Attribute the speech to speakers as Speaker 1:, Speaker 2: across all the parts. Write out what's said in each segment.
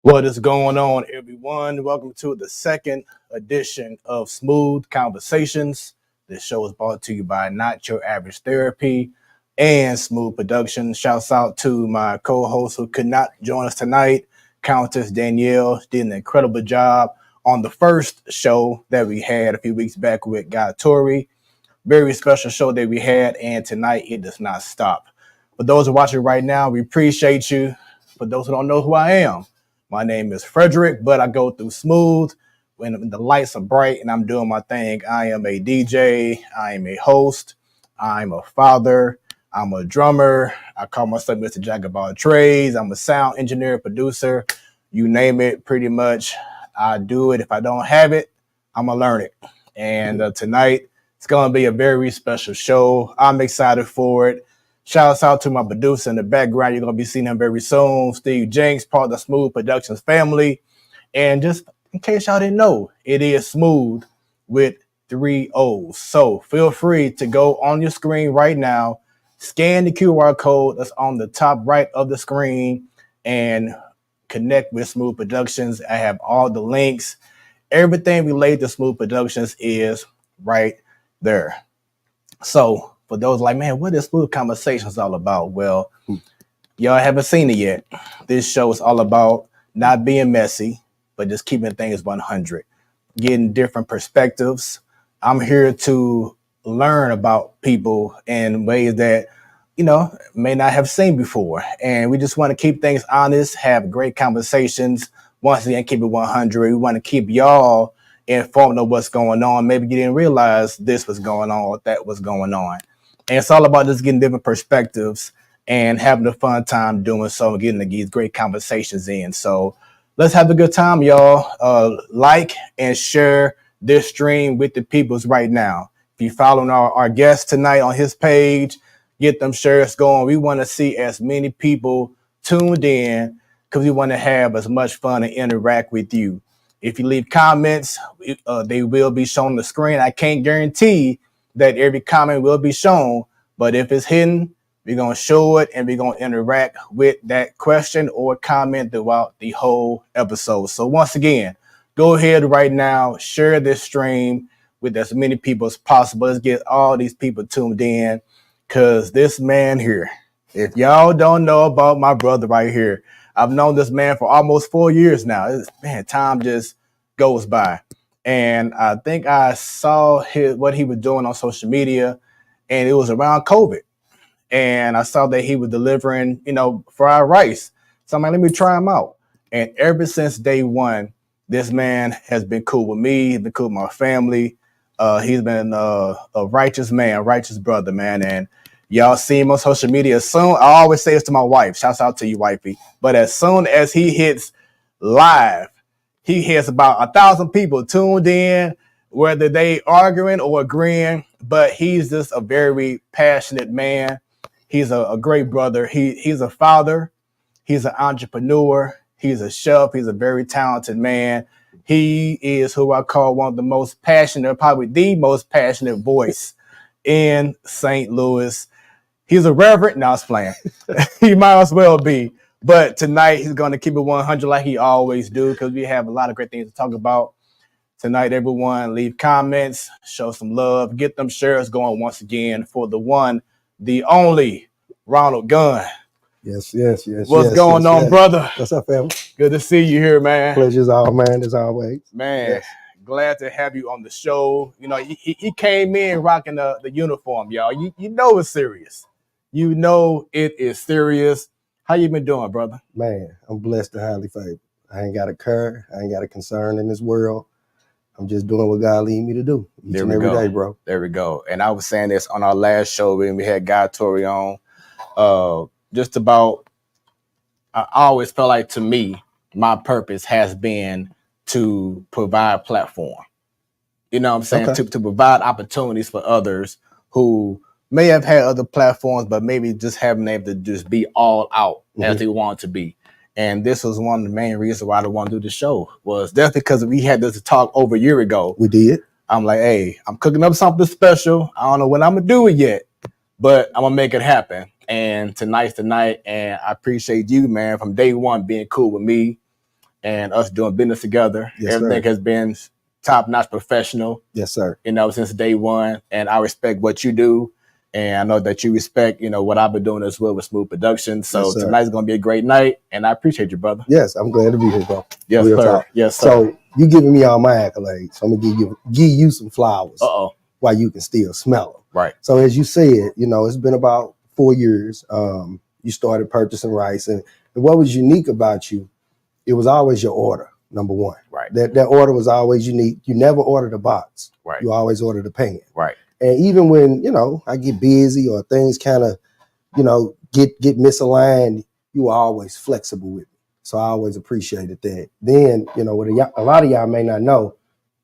Speaker 1: What is going on, everyone? Welcome to the second edition of Smoooth Conversations. This show is brought to you by Not Your Average Therapy and Smoooth Productions. Shouts out to my co-host who could not join us tonight, Countess Danielle. Did an incredible job on the first show that we had a few weeks back with Guy Tori. Very special show that we had, and tonight it does not stop. For those who are watching right now, we appreciate you. For those who don't know who I am, my name is Frederick, but I go through Smoooth when the lights are bright and I'm doing my thing. I am a DJ, I am a host, I'm a father, I'm a drummer. I call myself Mr. Jack of all trades. I'm a sound engineer, producer, you name it, pretty much. I do it. If I don't have it, I'm going to learn it. And tonight, it's going to be a very special show. I'm excited for it. Shouts out to my producer in the background. You're going to be seeing him very soon. Steve Jenks, part of the Smoooth Productions family. And just in case y'all didn't know, it is Smoooth with 3 O's. So feel free to go on your screen right now, scan the QR code that's on the top right of the screen, and connect with Smoooth Productions. I have all the links. Everything related to Smoooth Productions is right there. So for those like, man, what is Smoooth Conversations all about? Well, y'all haven't seen it yet. This show is all about not being messy, but just keeping things 100, getting different perspectives. I'm here to learn about people in ways that, may not have seen before. And we just want to keep things honest, have great conversations. Once again, keep it 100. We want to keep y'all informed of what's going on. Maybe you didn't realize this was going on or that was going on. And it's all about just getting different perspectives and having a fun time doing so and getting these great conversations in. So let's have a good time, y'all. Like and share this stream with the peoples right now. If you're following our guest tonight on his page, get them shares going. We want to see as many people tuned in because we want to have as much fun and interact with you. If you leave comments, they will be shown on the screen. I can't guarantee that every comment will be shown, but if it's hidden, we're going to show it and we're going to interact with that question or comment throughout the whole episode. So once again, go ahead right now, share this stream with as many people as possible. Let's get all these people tuned in because this man here, if y'all don't know about my brother right here, I've known this man for almost 4 years now. Time just goes by. And I think I saw what he was doing on social media, and it was around COVID. And I saw that he was delivering, fried rice. So I'm like, let me try him out. And ever since day one, this man has been cool with me. He's been cool with my family. He's been a righteous man, righteous brother, man. And y'all see him on social media. Soon, I always say this to my wife. Shouts out to you, wifey. But as soon as he hits live, he has about 1,000 people tuned in, whether they arguing or agreeing. But he's just a very passionate man. He's a great brother. He's a father. He's an entrepreneur. He's a chef. He's a very talented man. He is who I call one of the most passionate, probably the most passionate voice in St. Louis. He's a reverend. No, I was playing. He might as well be. But tonight he's going to keep it 100 like he always do because we have a lot of great things to talk about. Tonight, everyone, leave comments, show some love, get them shares going once again for the one, the only Ronald Gunn.
Speaker 2: Yes.
Speaker 1: What's going on, brother?
Speaker 2: What's up, family?
Speaker 1: Good to see you here, man.
Speaker 2: Pleasure's all man, as always.
Speaker 1: Man, yes. Glad to have you on the show. He came in rocking the uniform, y'all. You know it's serious. You know it is serious. How you been doing, brother?
Speaker 2: Man, I'm blessed and highly favored. I ain't got a care. I ain't got a concern in this world. I'm just doing what God lead me to do each and every day, bro.
Speaker 1: There we go. And I was saying this on our last show when we had Guy Tori on. Just about, I always felt like to me, my purpose has been to provide platform. You know what I'm saying? Okay. To provide opportunities for others who may have had other platforms, but maybe just haven't been able to just be all out as they want to be. And this was one of the main reasons why I wanted to do the show, was definitely because we had this talk over a year ago.
Speaker 2: We did.
Speaker 1: I'm like, hey, I'm cooking up something special. I don't know when I'm going to do it yet, but I'm going to make it happen. And tonight's the night, and I appreciate you, man, from day one being cool with me. and us doing business together.
Speaker 2: Yes,
Speaker 1: Everything
Speaker 2: sir.
Speaker 1: has been top-notch professional,
Speaker 2: Yes, sir.
Speaker 1: since day one. And I respect what you do. And I know that you respect, what I've been doing as well with Smoooth Productions. So
Speaker 2: Yes, sir.
Speaker 1: tonight's going to be a great night. And I appreciate you, brother.
Speaker 2: Yes, I'm glad to be here, bro.
Speaker 1: Yes,
Speaker 2: Real
Speaker 1: sir.
Speaker 2: talk.
Speaker 1: Yes, sir.
Speaker 2: So you giving me all my accolades. So I'm gonna give you some flowers
Speaker 1: Uh-oh.
Speaker 2: while you can still smell them.
Speaker 1: Right.
Speaker 2: So as you said, it's been about 4 years. You started purchasing rice, and what was unique about you, it was always your order, number one.
Speaker 1: Right.
Speaker 2: That order was always unique. You never ordered a box.
Speaker 1: Right.
Speaker 2: You always ordered a pan.
Speaker 1: Right.
Speaker 2: And even when, I get busy or things kind of, get misaligned, you were always flexible with me. So I always appreciated that. Then, what a lot of y'all may not know,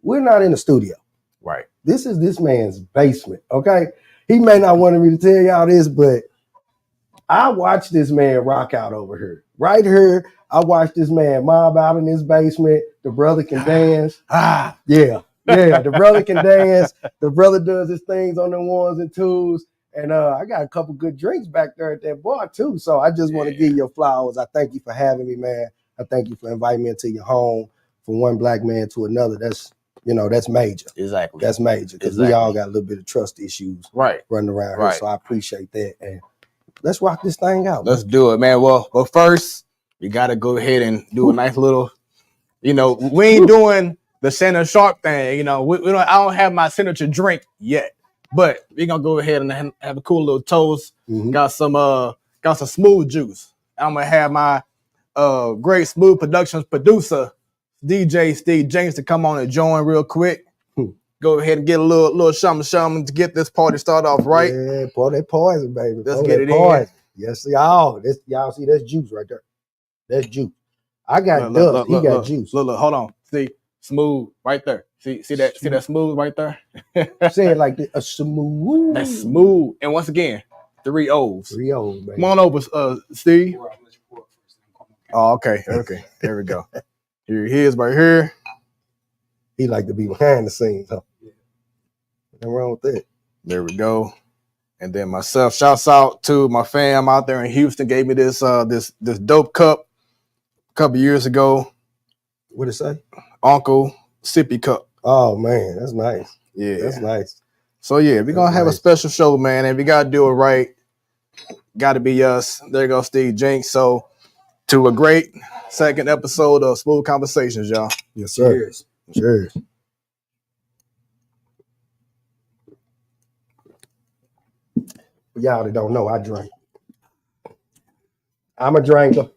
Speaker 2: we're not in the studio.
Speaker 1: Right.
Speaker 2: This is this man's basement, okay? He may not want me to tell y'all this, but I watched this man rock out over here. Right here, I watched this man mob out in his basement. The brother can dance. Yeah, the brother can dance. The brother does his things on the ones and twos. And I got a couple good drinks back there at that bar too. So I just want to give you your flowers. I thank you for having me, man. I thank you for inviting me into your home. From one black man to another, that's major.
Speaker 1: Exactly.
Speaker 2: That's major because we all got a little bit of trust issues running around here. So I appreciate that. And let's rock this thing out.
Speaker 1: Let's do it, man. Well, first, we got to go ahead and do a nice little, we ain't doing the Shannon Sharp thing. We don't, I don't have my signature drink yet, but we're going to go ahead and have a cool little toast.
Speaker 2: Mm-hmm.
Speaker 1: Got some smooth juice. I'm going to have my great Smoooth Productions producer, DJ Steve James, to come on and join real quick. Go ahead and get a little shum to get this party started off right.
Speaker 2: Yeah, pour that poison, baby.
Speaker 1: Let's get it in.
Speaker 2: Yes, y'all. Y'all see that's juice right there. That's juice. I got dust. He got juice.
Speaker 1: Look, hold on. See, smooth right there. See that smooth right there?
Speaker 2: Say it like this. Smooth.
Speaker 1: That's smooth. And once again, 3 O's.
Speaker 2: 3 O's, baby.
Speaker 1: Come on over, Steve. Oh, okay. There we go. Here he is right here.
Speaker 2: He like to be behind the scenes, huh? Nothing wrong with that.
Speaker 1: There we go. And then myself, shouts out to my fam out there in Houston, gave me this dope cup a couple years ago.
Speaker 2: What'd it say?
Speaker 1: Uncle Sippy Cup.
Speaker 2: Oh man, that's nice.
Speaker 1: Yeah.
Speaker 2: That's nice.
Speaker 1: So yeah, we're gonna have a special show, man, and we gotta do it right. Gotta be us. There you go, Steve Jenks. So to a great second episode of Smoooth Conversations, y'all.
Speaker 2: Yes, sir. Cheers. Y'all that don't know, I drink. I'm a drinker.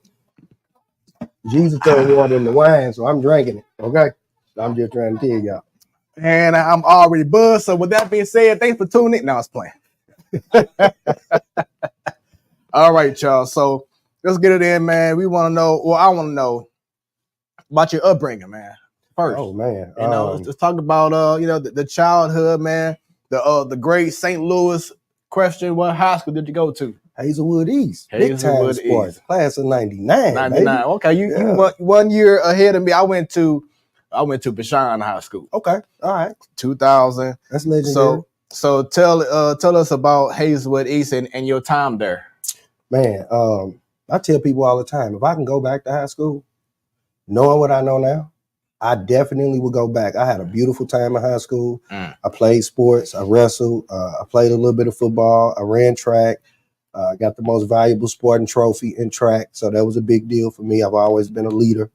Speaker 2: Jesus turned water into wine, so I'm drinking it. Okay? So I'm just trying to tell y'all.
Speaker 1: And I'm already buzzed. So with that being said, thanks for tuning in. Now it's playing. All right, y'all. So let's get it in, man. We want to know, well, I want to know about your upbringing, man. First.
Speaker 2: Oh man.
Speaker 1: Let's talk about the childhood, man. The great St. Louis question. What high school did you go to?
Speaker 2: Hazelwood East. Big time sports. Class of 99.
Speaker 1: 99. Baby. Okay, you went 1 year ahead of me. I went to Bashan High School.
Speaker 2: Okay. All right.
Speaker 1: 2000.
Speaker 2: That's legendary.
Speaker 1: So tell us about Hazelwood East and your time there.
Speaker 2: Man, I tell people all the time, if I can go back to high school, knowing what I know now, I definitely would go back. I had a beautiful time in high school. I played sports. I wrestled. I played a little bit of football. I ran track. I got the most valuable sporting trophy in track. So that was a big deal for me. I've always been a leader.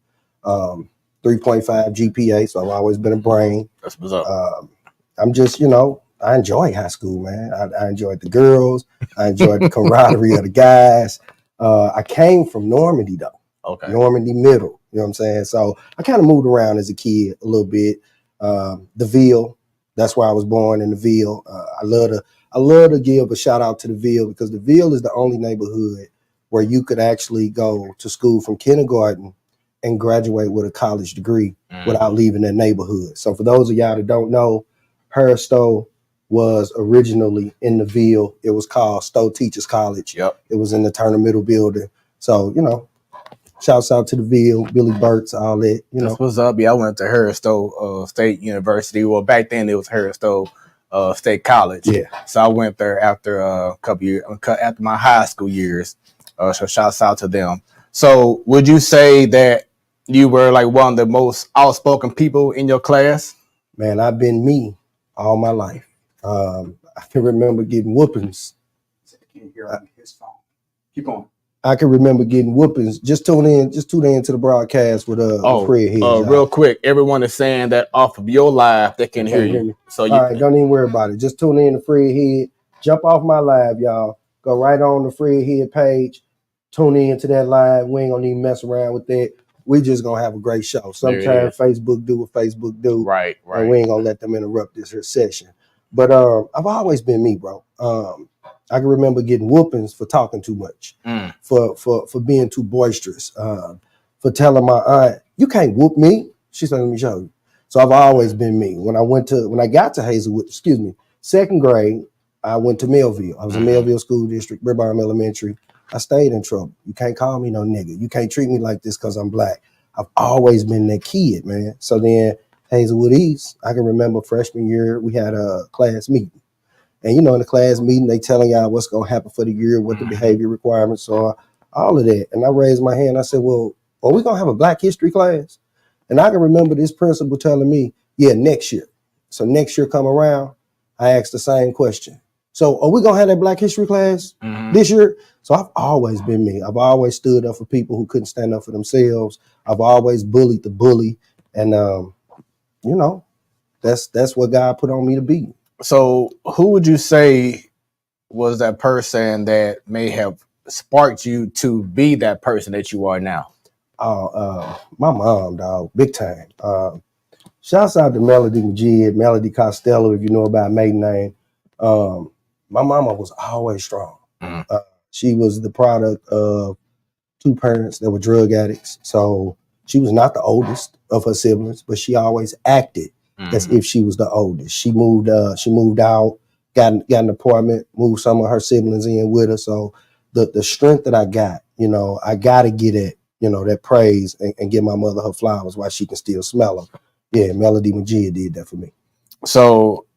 Speaker 2: 3.5 GPA. So I've always been a brain.
Speaker 1: That's what's up.
Speaker 2: I'm just, I enjoy high school, man. I enjoyed the girls. I enjoyed the camaraderie of the guys. I came from Normandy, though.
Speaker 1: Okay.
Speaker 2: Normandy Middle. You know what I'm saying? So I kind of moved around as a kid a little bit. The Ville, that's where I was born, in the Ville. I love to give a shout out to the Ville because the Ville is the only neighborhood where you could actually go to school from kindergarten and graduate with a college degree without leaving that neighborhood. So for those of y'all that don't know, Harris Stowe was originally in the Ville. It was called Stowe Teachers College.
Speaker 1: Yep.
Speaker 2: It was in the Turner Middle building. So, shouts out to the Ville, Billy Burt's, all that.
Speaker 1: That's what's up. Yeah, I went to Harris Stowe State University. Well, back then it was Harris Stowe State College.
Speaker 2: Yeah.
Speaker 1: So I went there after a couple years, after my high school years. So shouts out to them. So would you say that You were like one of the most outspoken people in your class.
Speaker 2: Man, I've been me all my life. I can remember getting whoopings.
Speaker 3: I can't hear on his phone. Keep going.
Speaker 2: I can remember getting whoopings. Just tune in to the broadcast with Fred Hedge.
Speaker 1: Real quick, everyone is saying that off of your live they can hear you. So
Speaker 2: all right, don't even worry about it. Just tune in to Fred Head. Jump off my live, y'all. Go right on the Fred Head page. Tune in to that live. We ain't gonna even mess around with that. We just gonna have a great show. Sometimes Facebook do what Facebook do.
Speaker 1: Right.
Speaker 2: And we ain't gonna let them interrupt this here session. But I've always been me, bro. I can remember getting whoopings for talking too much, for being too boisterous, for telling my aunt, "You can't whoop me." She said, "Let me show you." So I've always been me. When I got to Hazelwood, second grade, I went to Millville. I was in Millville School District, Ribbarm Elementary. I stayed in trouble. You can't call me no nigga. You can't treat me like this because I'm black. I've always been that kid, man. So then Hazelwood East, I can remember freshman year, we had a class meeting. And, in the class meeting, they telling y'all what's going to happen for the year, what the behavior requirements are, all of that. And I raised my hand. I said, well, are we going to have a Black history class? And I can remember this principal telling me, yeah, next year. So next year come around, I asked the same question. So are we going to have that Black history class this year? So I've always been me. I've always stood up for people who couldn't stand up for themselves. I've always bullied the bully. And, that's what God put on me to be.
Speaker 1: So who would you say was that person that may have sparked you to be that person that you are now?
Speaker 2: My mom, dog, big time. Shouts out to Melody Majid, Melody Costello, if you know about maiden name. My mama was always strong. She was the product of two parents that were drug addicts. So she was not the oldest of her siblings, but she always acted as if she was the oldest. She moved out, got an apartment, moved some of her siblings in with her. So the strength that I got, I gotta get it, that praise and give my mother her flowers while she can still smell them. Yeah, Melody Majid did that for me.
Speaker 1: So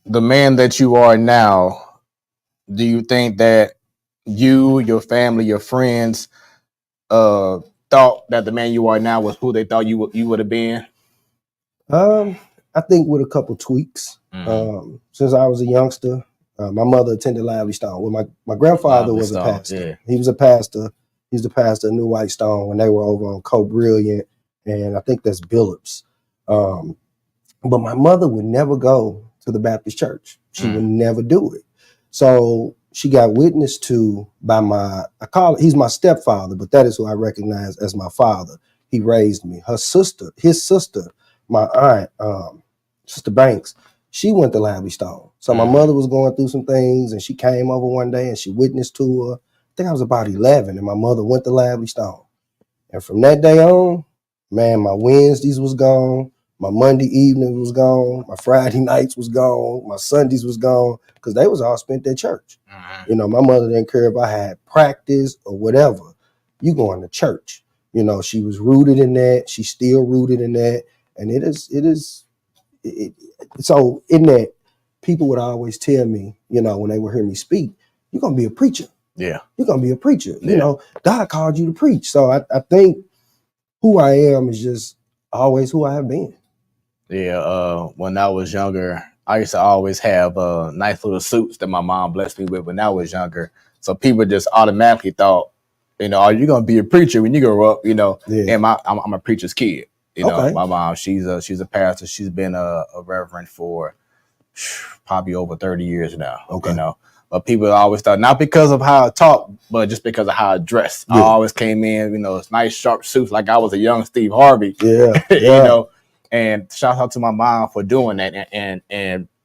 Speaker 1: the man that you are now, do you think that you, your family, your friends thought that the man you are now was who they thought you would have been?
Speaker 2: I think with a couple tweaks. Since I was a youngster, my mother attended Lively Stone. Well, my grandfather was a pastor. Yeah. He was a pastor. He was the pastor of New White Stone when they were over on Co Brilliant, and I think that's Billups. But my mother would never go to the Baptist church. She would never do it. So she got witnessed to by he's my stepfather, but that is who I recognize as my father. He raised me. His sister, my aunt, Sister Banks, she went to Lively Stone. So my mother was going through some things, and she came over one day and she witnessed to her. I think I was about 11, and my mother went to Lively Stone. And from that day on, man, my Wednesdays was gone. My Monday evenings was gone. My Friday nights was gone. My Sundays was gone because they was all spent at church. My mother didn't care if I had practice or whatever. You going to church. She was rooted in that. She's still rooted in that. And so in that, people would always tell me, when they would hear me speak, you're going to be a preacher.
Speaker 1: Yeah.
Speaker 2: You're going to be a preacher. Yeah. God called you to preach. So I think who I am is just always who I have been.
Speaker 1: Yeah. When I was younger, I used to always have nice little suits that my mom blessed me with when I was younger. So people just automatically thought, are you going to be a preacher when you grow up? Yeah. And I'm a preacher's kid. My mom, she's a pastor. She's been a reverend for probably over 30 years now. Okay. But people always thought, not because of how I talk, but just because of how I dress. Yeah. I always came in, nice sharp suits like I was a young Steve Harvey.
Speaker 2: Yeah.
Speaker 1: And shout out to my mom for doing that and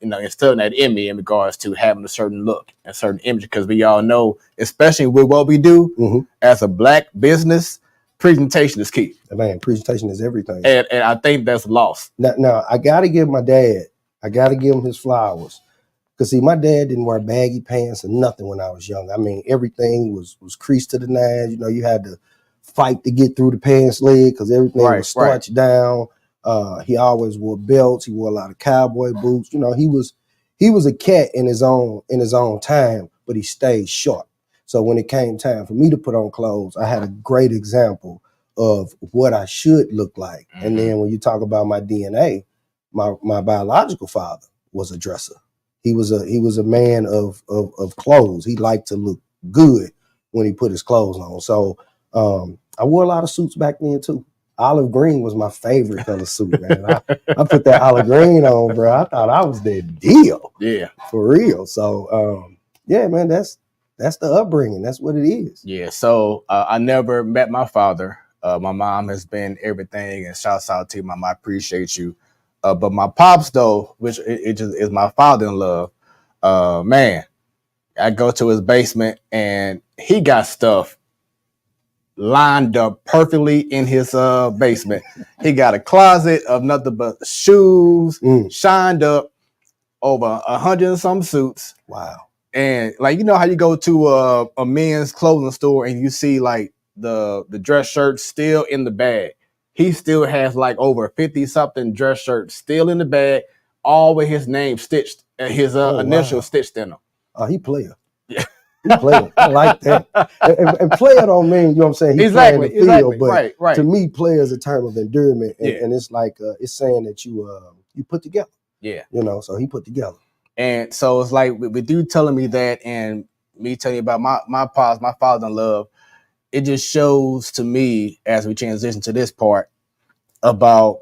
Speaker 1: instilling that in me in regards to having a certain look and certain image, because we all know, especially with what we do as a Black business, presentation is key.
Speaker 2: Man, presentation is everything.
Speaker 1: And I think that's lost.
Speaker 2: Now I got to give my dad, him his flowers. Because see, my dad didn't wear baggy pants or nothing when I was young. I mean, everything was creased to the nines. You had to fight to get through the pants leg because everything was starched down. He always wore belts. He wore a lot of cowboy boots. He was a cat in his own time, but he stayed short. So when it came time for me to put on clothes, I had a great example of what I should look like.
Speaker 1: Mhm.
Speaker 2: And then when you talk about my DNA, my biological father was a dresser. He was a man of clothes. He liked to look good when he put his clothes on. So I wore a lot of suits back then too. Olive green was my favorite color suit, man. I put that olive green on, bro. I thought I was the deal.
Speaker 1: Yeah.
Speaker 2: For real. So yeah, man, that's the upbringing. That's what it is.
Speaker 1: Yeah. So I never met my father. My mom has been everything, and shouts out to you, Mom. I appreciate you. But my pops, though, which it just is my father-in-law, man, I go to his basement and he got stuff lined up perfectly in his basement. He got a closet of nothing but shoes, shined up, over 100 and some suits.
Speaker 2: Wow.
Speaker 1: And like, you know how you go to a men's clothing store and you see like the dress shirts still in the bag. He still has like over 50 something dress shirts still in the bag, all with his name stitched, his initial stitched in them.
Speaker 2: Oh, he player.
Speaker 1: Yeah.
Speaker 2: He player. I like that. And player don't mean, you know what I'm saying? He
Speaker 1: exactly,
Speaker 2: playing the field, but
Speaker 1: right.
Speaker 2: To me, player is a term of endearment. And,
Speaker 1: Yeah.
Speaker 2: and it's like, it's saying that you put together.
Speaker 1: Yeah.
Speaker 2: You know, so he put together.
Speaker 1: And so it's like with you telling me that and me telling you about my pops, my father-in-law, it just shows to me as we transition to this part about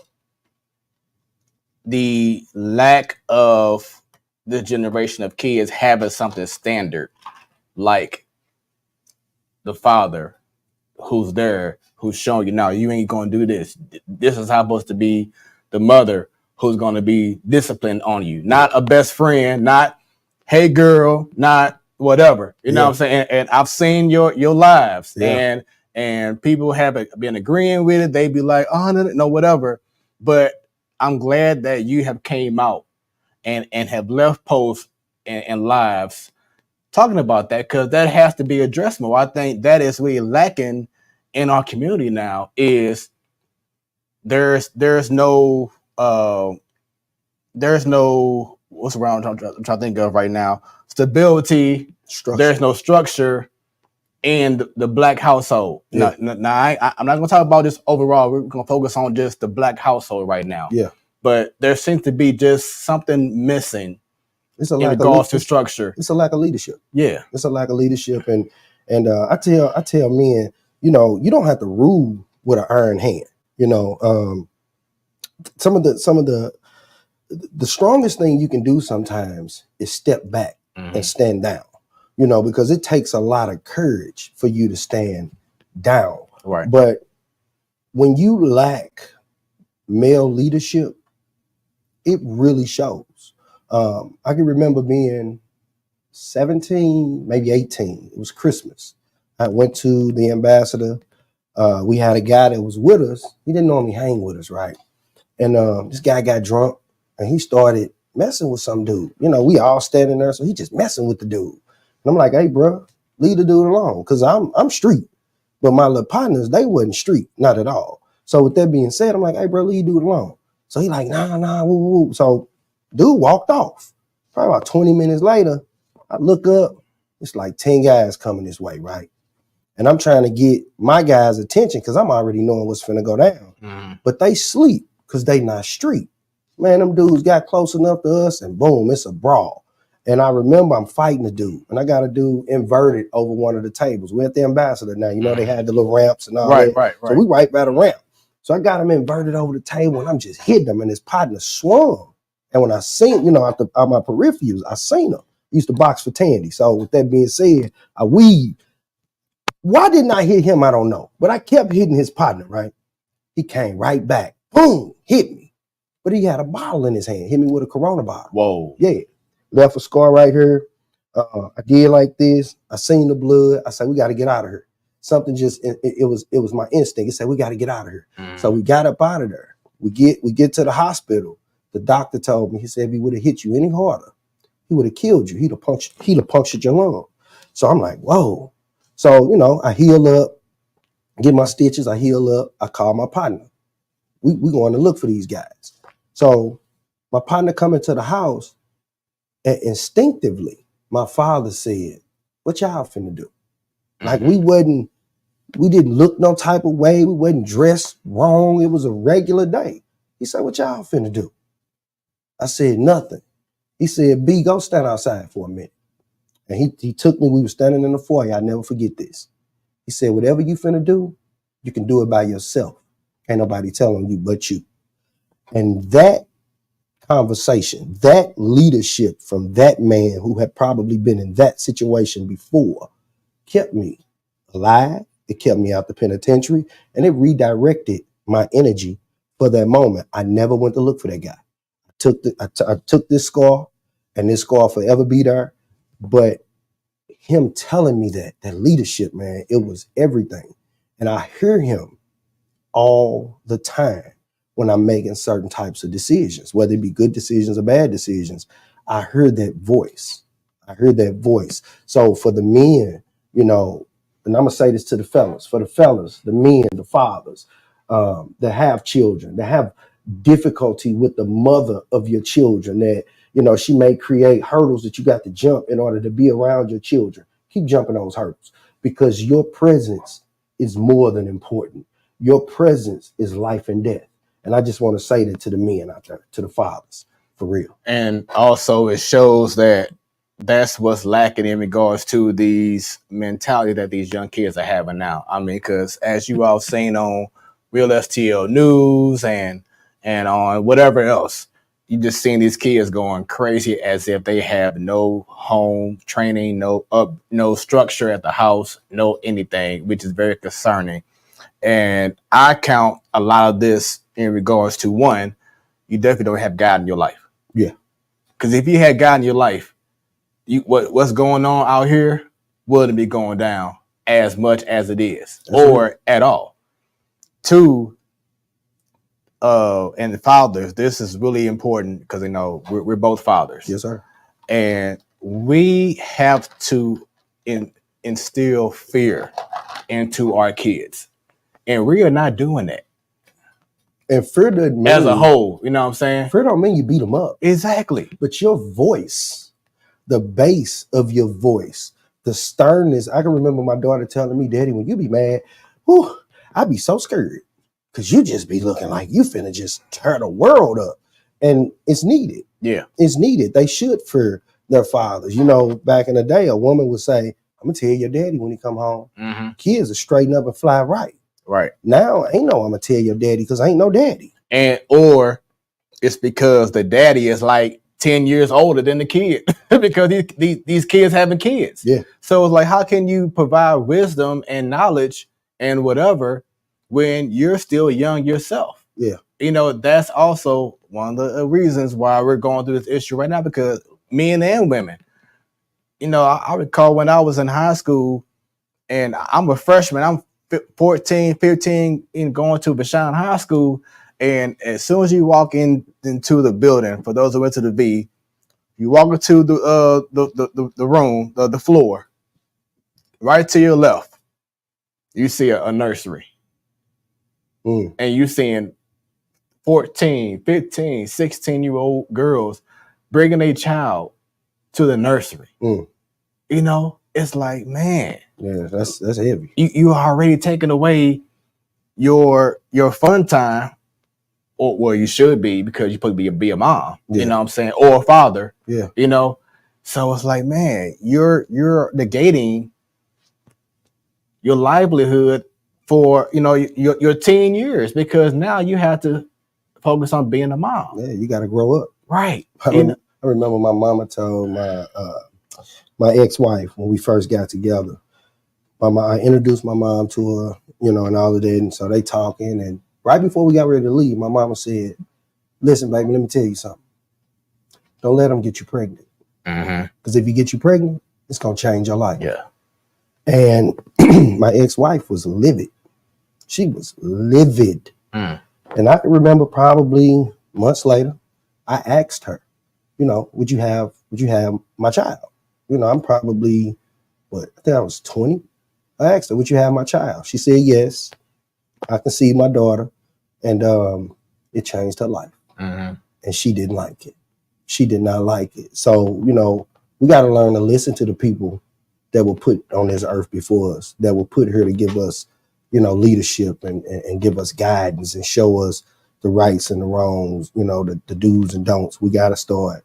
Speaker 1: the lack of the generation of kids having something standard like the father who's there, who's showing you, now you ain't going to do this. This is how it's supposed to be. The mother who's going to be disciplined on you, not a best friend, not, hey girl, not whatever. You know what I'm saying? And I've seen your lives and people have been agreeing with it. They be like, oh, no, whatever. But I'm glad that you have came out and have left posts and lives talking about that, because that has to be addressed more. I think that is really lacking in our community now. Is there's no what's around I'm trying to think of right now, stability. There's no structure in the black household. Now I'm not going to talk about this overall. We're going to focus on just the black household right now.
Speaker 2: Yeah.
Speaker 1: But there seems to be just something missing.
Speaker 2: It's a
Speaker 1: in
Speaker 2: lack
Speaker 1: regards
Speaker 2: of
Speaker 1: to structure.
Speaker 2: It's a lack of leadership.
Speaker 1: Yeah.
Speaker 2: It's a lack of leadership. And I tell men, you know, you don't have to rule with an iron hand. You know, some of the strongest thing you can do sometimes is step back and stand down, you know, because it takes a lot of courage for you to stand down.
Speaker 1: Right.
Speaker 2: But when you lack male leadership, it really shows. I can remember being 17, maybe 18. It was Christmas. I went to the Ambassador. We had a guy that was with us. He didn't normally hang with us, right? And this guy got drunk and he started messing with some dude. You know, we all standing there, so he just messing with the dude. And I'm like, hey, bro, leave the dude alone, because I'm street. But my little partners, they wasn't street, not at all. So with that being said, I'm like, hey, bro, leave the dude alone. So he like, nah, woo, woo. So dude walked off. Probably about 20 minutes later, I look up, it's like 10 guys coming this way, right? And I'm trying to get my guys' attention because I'm already knowing what's finna go down. But they sleep because they not street. Man, them dudes got close enough to us and boom, it's a brawl. And I remember I'm fighting the dude and I got a dude inverted over one of the tables. We're at the Ambassador now. You know, they had the little ramps and all that. Right. So we right by the ramp. So I got him inverted over the table and I'm just hitting him and his partner swung. And when I seen, you know, out my peripherals, I seen him. He used to box for Tandy. So with that being said, I weaved. Why didn't I hit him? I don't know. But I kept hitting his partner, right? He came right back. Boom, hit me. But he had a bottle in his hand. Hit me with a Corona bottle.
Speaker 1: Whoa.
Speaker 2: Yeah. Left a scar right here. I did like this. I seen the blood. I said, we got to get out of here. Something just, it was my instinct. It said, we got to get out of here. So we got up out of there. We get to the hospital. The doctor told me, he said, if he would have hit you any harder, he would have killed you. He'd have punctured your lung. So I'm like, whoa. So, you know, I heal up, get my stitches, I heal up, I call my partner. We going to look for these guys. So my partner come into the house, and instinctively, my father said, what y'all finna do? Like we wasn't We didn't look no type of way. We wasn't dressed wrong. It was a regular day. He said, what y'all finna do? I said, nothing. He said, B, go stand outside for a minute. And he took me. We were standing in the foyer. I'll never forget this. He said, whatever you finna do, you can do it by yourself. Ain't nobody telling you but you. And that conversation, that leadership from that man who had probably been in that situation before kept me alive. It kept me out the penitentiary, and it redirected my energy for that moment. I never went to look for that guy. I took this scar, and this scar forever be there. But him telling me that leadership, man, it was everything. And I hear him all the time when I'm making certain types of decisions, whether it be good decisions or bad decisions. I heard that voice. So for the men, you know, and I'm gonna say this to the fellas, for the fellas, the men, the fathers, that have children, that have difficulty with the mother of your children, that, you know, she may create hurdles that you got to jump in order to be around your children. Keep jumping those hurdles, because your presence is more than important. Your presence is life and death. And I just want to say that to the men out there, to the fathers, for real.
Speaker 1: And also it shows that that's what's lacking in regards to these mentality that these young kids are having now. I mean, because as you all seen on Real STL News and on whatever else, you just seeing these kids going crazy as if they have no home training, no structure at the house, no anything, which is very concerning. And I count a lot of this in regards to, one, you definitely don't have God in your life.
Speaker 2: Yeah.
Speaker 1: Because if you had God in your life, what's going on out here wouldn't be going down as much as it is, or at all. Two, and the fathers, this is really important because, you know, we're both fathers.
Speaker 2: Yes, sir.
Speaker 1: And we have to instill fear into our kids. And we are not doing that.
Speaker 2: And fear doesn't mean,
Speaker 1: as a whole, you know what I'm saying?
Speaker 2: Fear don't mean you beat them up.
Speaker 1: Exactly.
Speaker 2: But your voice, the bass of your voice, the sternness. I can remember my daughter telling me, Daddy, when you be mad, whew, I be so scared, because you just be looking like you finna just tear the world up. And it's needed.
Speaker 1: Yeah.
Speaker 2: It's needed. They should fear their fathers. You know, back in the day, a woman would say, I'm gonna tell your daddy when he come home.
Speaker 1: Mm-hmm.
Speaker 2: Kids are straighten up and fly right.
Speaker 1: Right.
Speaker 2: Now, ain't no I'm gonna tell your daddy, because ain't no daddy.
Speaker 1: And or it's because the daddy is like 10 years older than the kid because these kids having kids.
Speaker 2: Yeah.
Speaker 1: So it's like, how can you provide wisdom and knowledge and whatever when you're still young yourself?
Speaker 2: Yeah.
Speaker 1: You know, that's also one of the reasons why we're going through this issue right now, because men and women, you know, I recall when I was in high school, and I'm a freshman, I'm 14, 15, in going to Bashan High School. And as soon as you walk into the building, for those who went to the V, you walk into the room, the floor, right to your left, you see a nursery. And you seeing 14, 15, 16-year-old girls bringing a child to the nursery. You know, it's like, man.
Speaker 2: Yeah, that's heavy.
Speaker 1: You already taken away your fun time, or well, you should be, because you're supposed to be a mom, you know what I'm saying, or a father, you know. So it's like, man, you're negating your livelihood for, you know, your teen years, because now you have to focus on being a mom.
Speaker 2: Yeah, you got to grow up.
Speaker 1: Right.
Speaker 2: I remember my mama told my ex-wife when we first got together. I introduced my mom to her, you know, and all of that. And so they talking, and right before we got ready to leave, my mama said, listen, baby, let me tell you something. Don't let them get you pregnant. Because if you get you pregnant, it's going to change your life.
Speaker 1: Yeah.
Speaker 2: And my ex-wife was livid. She was livid. And I can remember probably months later, I asked her, you know, would you have my child? You know, I'm probably, I think I was 20. I asked her, would you have my child? She said, yes. I conceived my daughter. And it changed her life. And she didn't like it. She did not like it. So, you know, we got to learn to listen to the people that were put on this earth before us, that were put here to give us leadership and give us guidance and show us the rights and the wrongs, the do's and don'ts. We got to start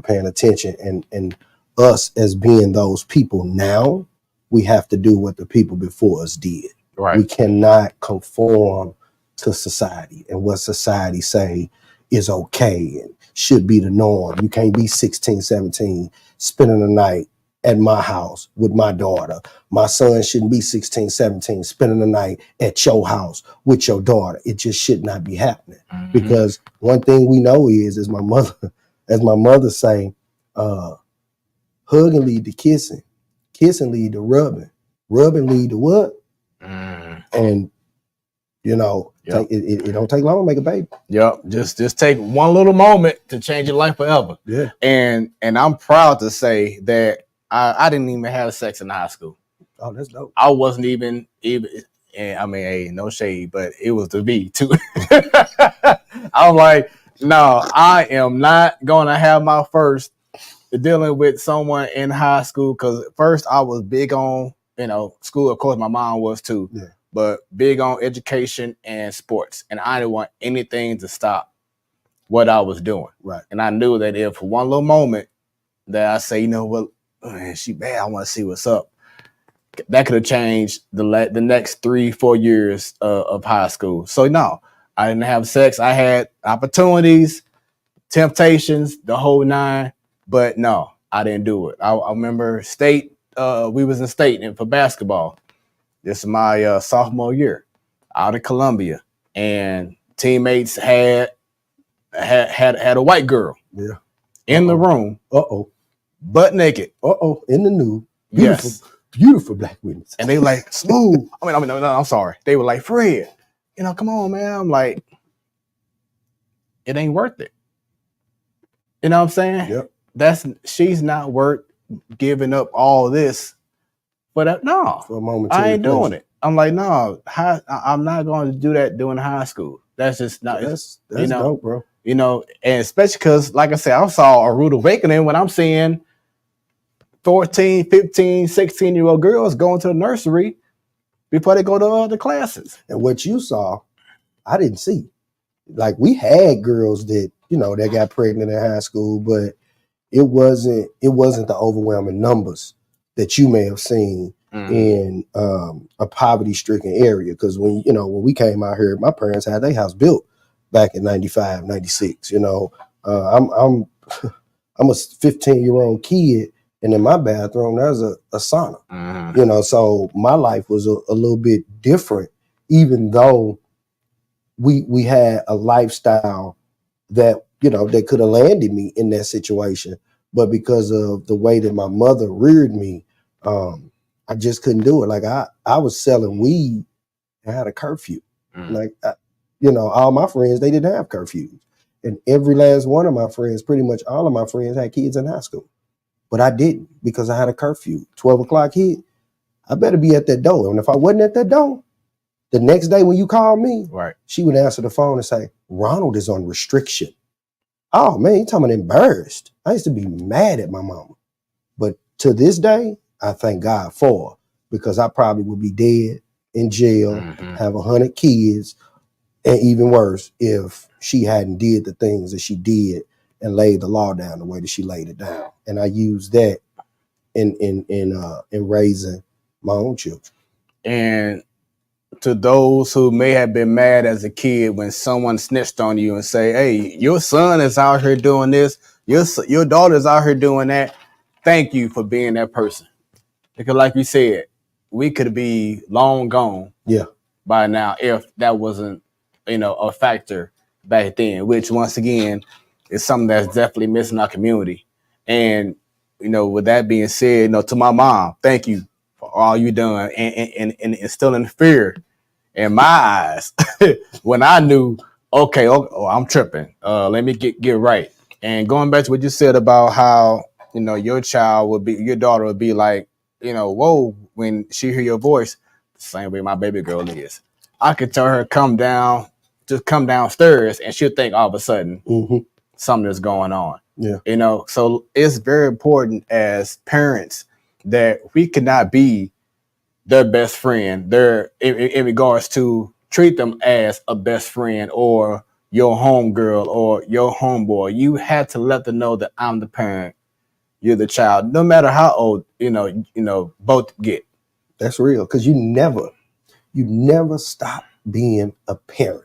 Speaker 2: paying attention, and us as being those people now, we have to do what the people before us did.
Speaker 1: Right.
Speaker 2: We cannot conform to society and what society say is okay and should be the norm. You can't be 16, 17, spending the night at my house with my daughter. My son shouldn't be 16, 17, spending the night at your house with your daughter. It just should not be happening. Mm-hmm. Because one thing we know is, as my mother say, hugging lead to kissing lead to rubbing lead to what? And yep. It don't take long to make a baby.
Speaker 1: Yep. Just take one little moment to change your life forever.
Speaker 2: Yeah.
Speaker 1: And I'm proud to say that I didn't even have sex in high school.
Speaker 2: Oh, that's dope.
Speaker 1: I wasn't even and I mean, hey, no shade, but it was the V too. I'm like, no, I am not gonna have my first dealing with someone in high school, because first I was big on, school. Of course, my mom was too.
Speaker 2: Yeah.
Speaker 1: But big on education and sports. And I didn't want anything to stop what I was doing.
Speaker 2: Right.
Speaker 1: And I knew that if for one little moment that I say, she bad, I want to see what's up, that could have changed the next 3-4 years of high school. So no, I didn't have sex. I had opportunities, temptations, the whole nine, but no, I didn't do it. I remember state, we was in state and for basketball. This is my sophomore year out of Columbia, and teammates had a white girl in the room. Butt naked.
Speaker 2: In the nude.
Speaker 1: Beautiful
Speaker 2: black women.
Speaker 1: And they were like, Smooth. No, I'm sorry. They were like, Fred, come on, man. I'm like, it ain't worth it. You know what I'm saying?
Speaker 2: Yep.
Speaker 1: She's not worth giving up all this. But no,
Speaker 2: for a moment,
Speaker 1: I ain't doing it. I'm like, no, I'm not going to do that during high school. That's just not.
Speaker 2: That's dope, bro.
Speaker 1: And especially because, like I said, I saw a rude awakening when I'm seeing 14, 15, 16-year-old girls going to the nursery before they go to other classes.
Speaker 2: And what you saw, I didn't see. Like, we had girls that, that got pregnant in high school, but it wasn't the overwhelming numbers that you may have seen in a poverty-stricken area. Because when we came out here, my parents had their house built back in 95, 96. I'm a 15-year-old kid, and in my bathroom there's a sauna. So my life was a little bit different, even though we had a lifestyle that that could have landed me in that situation. But because of the way that my mother reared me, I just couldn't do it. Like I was selling weed and had a curfew. Like, all my friends, they didn't have curfews. And every last one of my friends, pretty much all of my friends had kids in high school. But I didn't, because I had a curfew. 12 o'clock hit, I better be at that door. And if I wasn't at that door, the next day when you called me,
Speaker 1: right,
Speaker 2: she would answer the phone and say, Ronald is on restriction. Oh, man, you talking about embarrassed. I used to be mad at my mama. But to this day, I thank God for her, because I probably would be dead in jail, have 100 kids, and even worse, if she hadn't did the things that she did and laid the law down the way that she laid it down. And I use that in raising my own children.
Speaker 1: And to those who may have been mad as a kid when someone snitched on you and say, hey, your son is out here doing this, your daughter's out here doing that, thank you for being that person. Because like you said, we could be long gone by now if that wasn't, a factor back then, which once again is something that's definitely missing our community. And, with that being said, to my mom, thank you for all you done and instilling fear in my eyes when I knew, okay, I'm tripping. Let me get right. And going back to what you said about how, your daughter would be like, whoa, when she hear your voice, the same way my baby girl is. I could tell her, come downstairs, and she'll think all of a sudden something is going on.
Speaker 2: Yeah.
Speaker 1: So it's very important as parents that we cannot be their best friend, their in regards to treat them as a best friend or your homegirl or your homeboy. You had to let them know that I'm the parent, you're the child, no matter how old both get.
Speaker 2: That's real, because you never stop being a parent.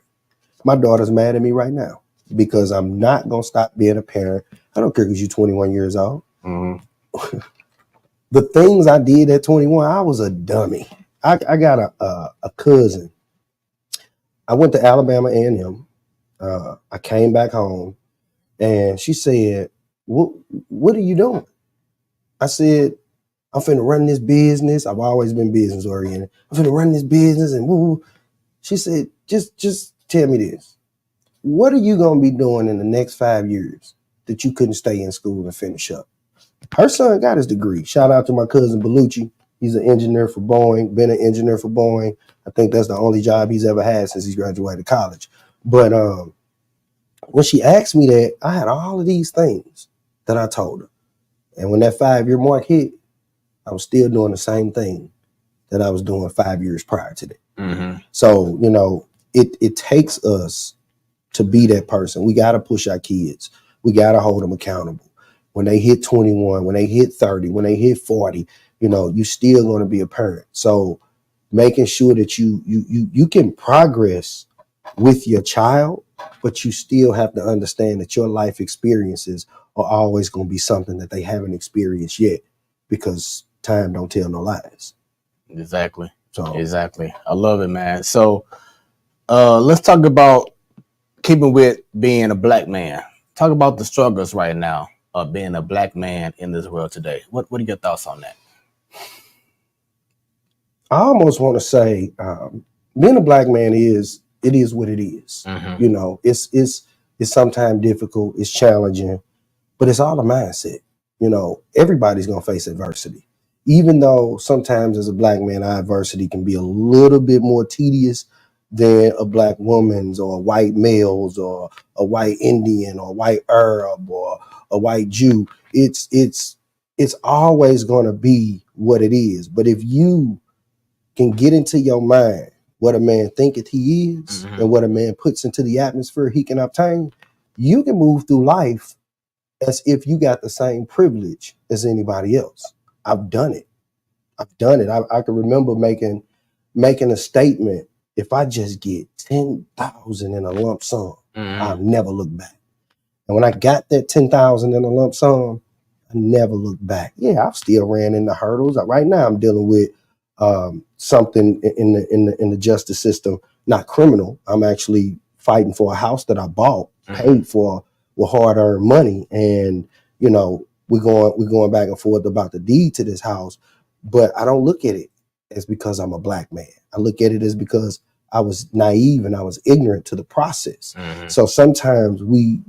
Speaker 2: My daughter's mad at me right now because I'm not gonna stop being a parent. I don't care because you're 21 years old.
Speaker 1: Mm-hmm.
Speaker 2: The things I did at 21, I was a dummy. I got a cousin. I went to Alabama A&M. I came back home, and she said, What are you doing?" I said, "I'm finna run this business. I've always been business oriented. I'm finna run this business and woo." She said, just tell me this. What are you gonna be doing in the next 5 years that you couldn't stay in school and finish up?" Her son got his degree. Shout out to my cousin Bellucci. He's an engineer for Boeing, been an engineer for Boeing. I think that's the only job he's ever had since he graduated college. But when she asked me that, I had all of these things that I told her. And when that 5-year mark hit, I was still doing the same thing that I was doing 5 years prior to that.
Speaker 1: Mm-hmm.
Speaker 2: So, it takes us to be that person. We got to push our kids. We got to hold them accountable. When they hit 21, when they hit 30, when they hit 40, you still going to be a parent. So making sure that you can progress with your child, but you still have to understand that your life experiences are always going to be something that they haven't experienced yet, because time don't tell no lies.
Speaker 1: Exactly.
Speaker 2: So
Speaker 1: Exactly. I love it, man. So let's talk about keeping with being a black man. Talk about the struggles right now of being a black man in this world today. What are your thoughts on that?
Speaker 2: I almost want to say, being a black man is what it is.
Speaker 1: Mm-hmm.
Speaker 2: It's sometimes difficult, it's challenging, but it's all a mindset. Everybody's gonna face adversity. Even though sometimes as a black man, our adversity can be a little bit more tedious than a black woman's or a white male's or a white Indian or a white Arab or a white Jew. It's always gonna be what it is. But if you can get into your mind what a man thinketh he is,
Speaker 1: Mm-hmm.
Speaker 2: and what a man puts into the atmosphere he can obtain, you can move through life as if you got the same privilege as anybody else. I've done it. I can remember making a statement. If I just get 10,000 in a lump sum,
Speaker 1: Mm-hmm.
Speaker 2: I'll never look back. And when I got that 10,000 in a lump sum, I never looked back. Yeah, I've still ran into hurdles. Right now, I'm dealing with something in the justice system, not criminal. I'm actually fighting for a house that I bought, paid for with hard-earned money, and we're going back and forth about the deed to this house. But I don't look at it as because I'm a black man. I look at it as because I was naive and I was ignorant to the process.
Speaker 1: Mm-hmm.
Speaker 2: So sometimes we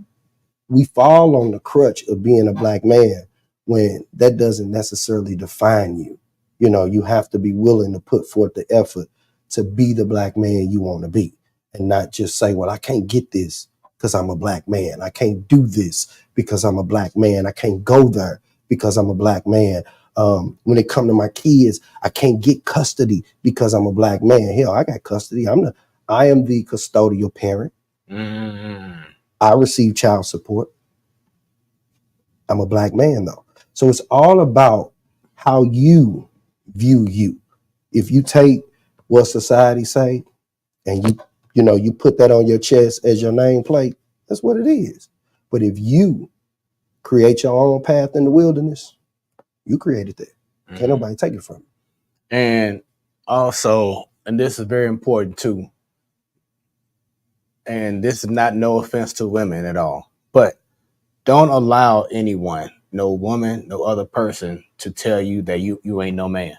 Speaker 2: fall on the crutch of being a black man when that doesn't necessarily define you. You have to be willing to put forth the effort to be the black man you want to be, and not just say, well, I can't get this because I'm a black man. I can't do this because I'm a black man. I can't go there because I'm a black man. When it comes to my kids, I can't get custody because I'm a black man. Hell, I got custody. I am the custodial parent.
Speaker 1: Mm-hmm.
Speaker 2: I receive child support. I'm a black man though. So it's all about how you view you. If you take what society say and you put that on your chest as your nameplate, that's what it is. But if you create your own path in the wilderness, you created that. Can't nobody take it from you.
Speaker 1: And also, and this is very important too, and this is not no offense to women at all, but don't allow anyone, no woman, no other person, to tell you that you ain't no man.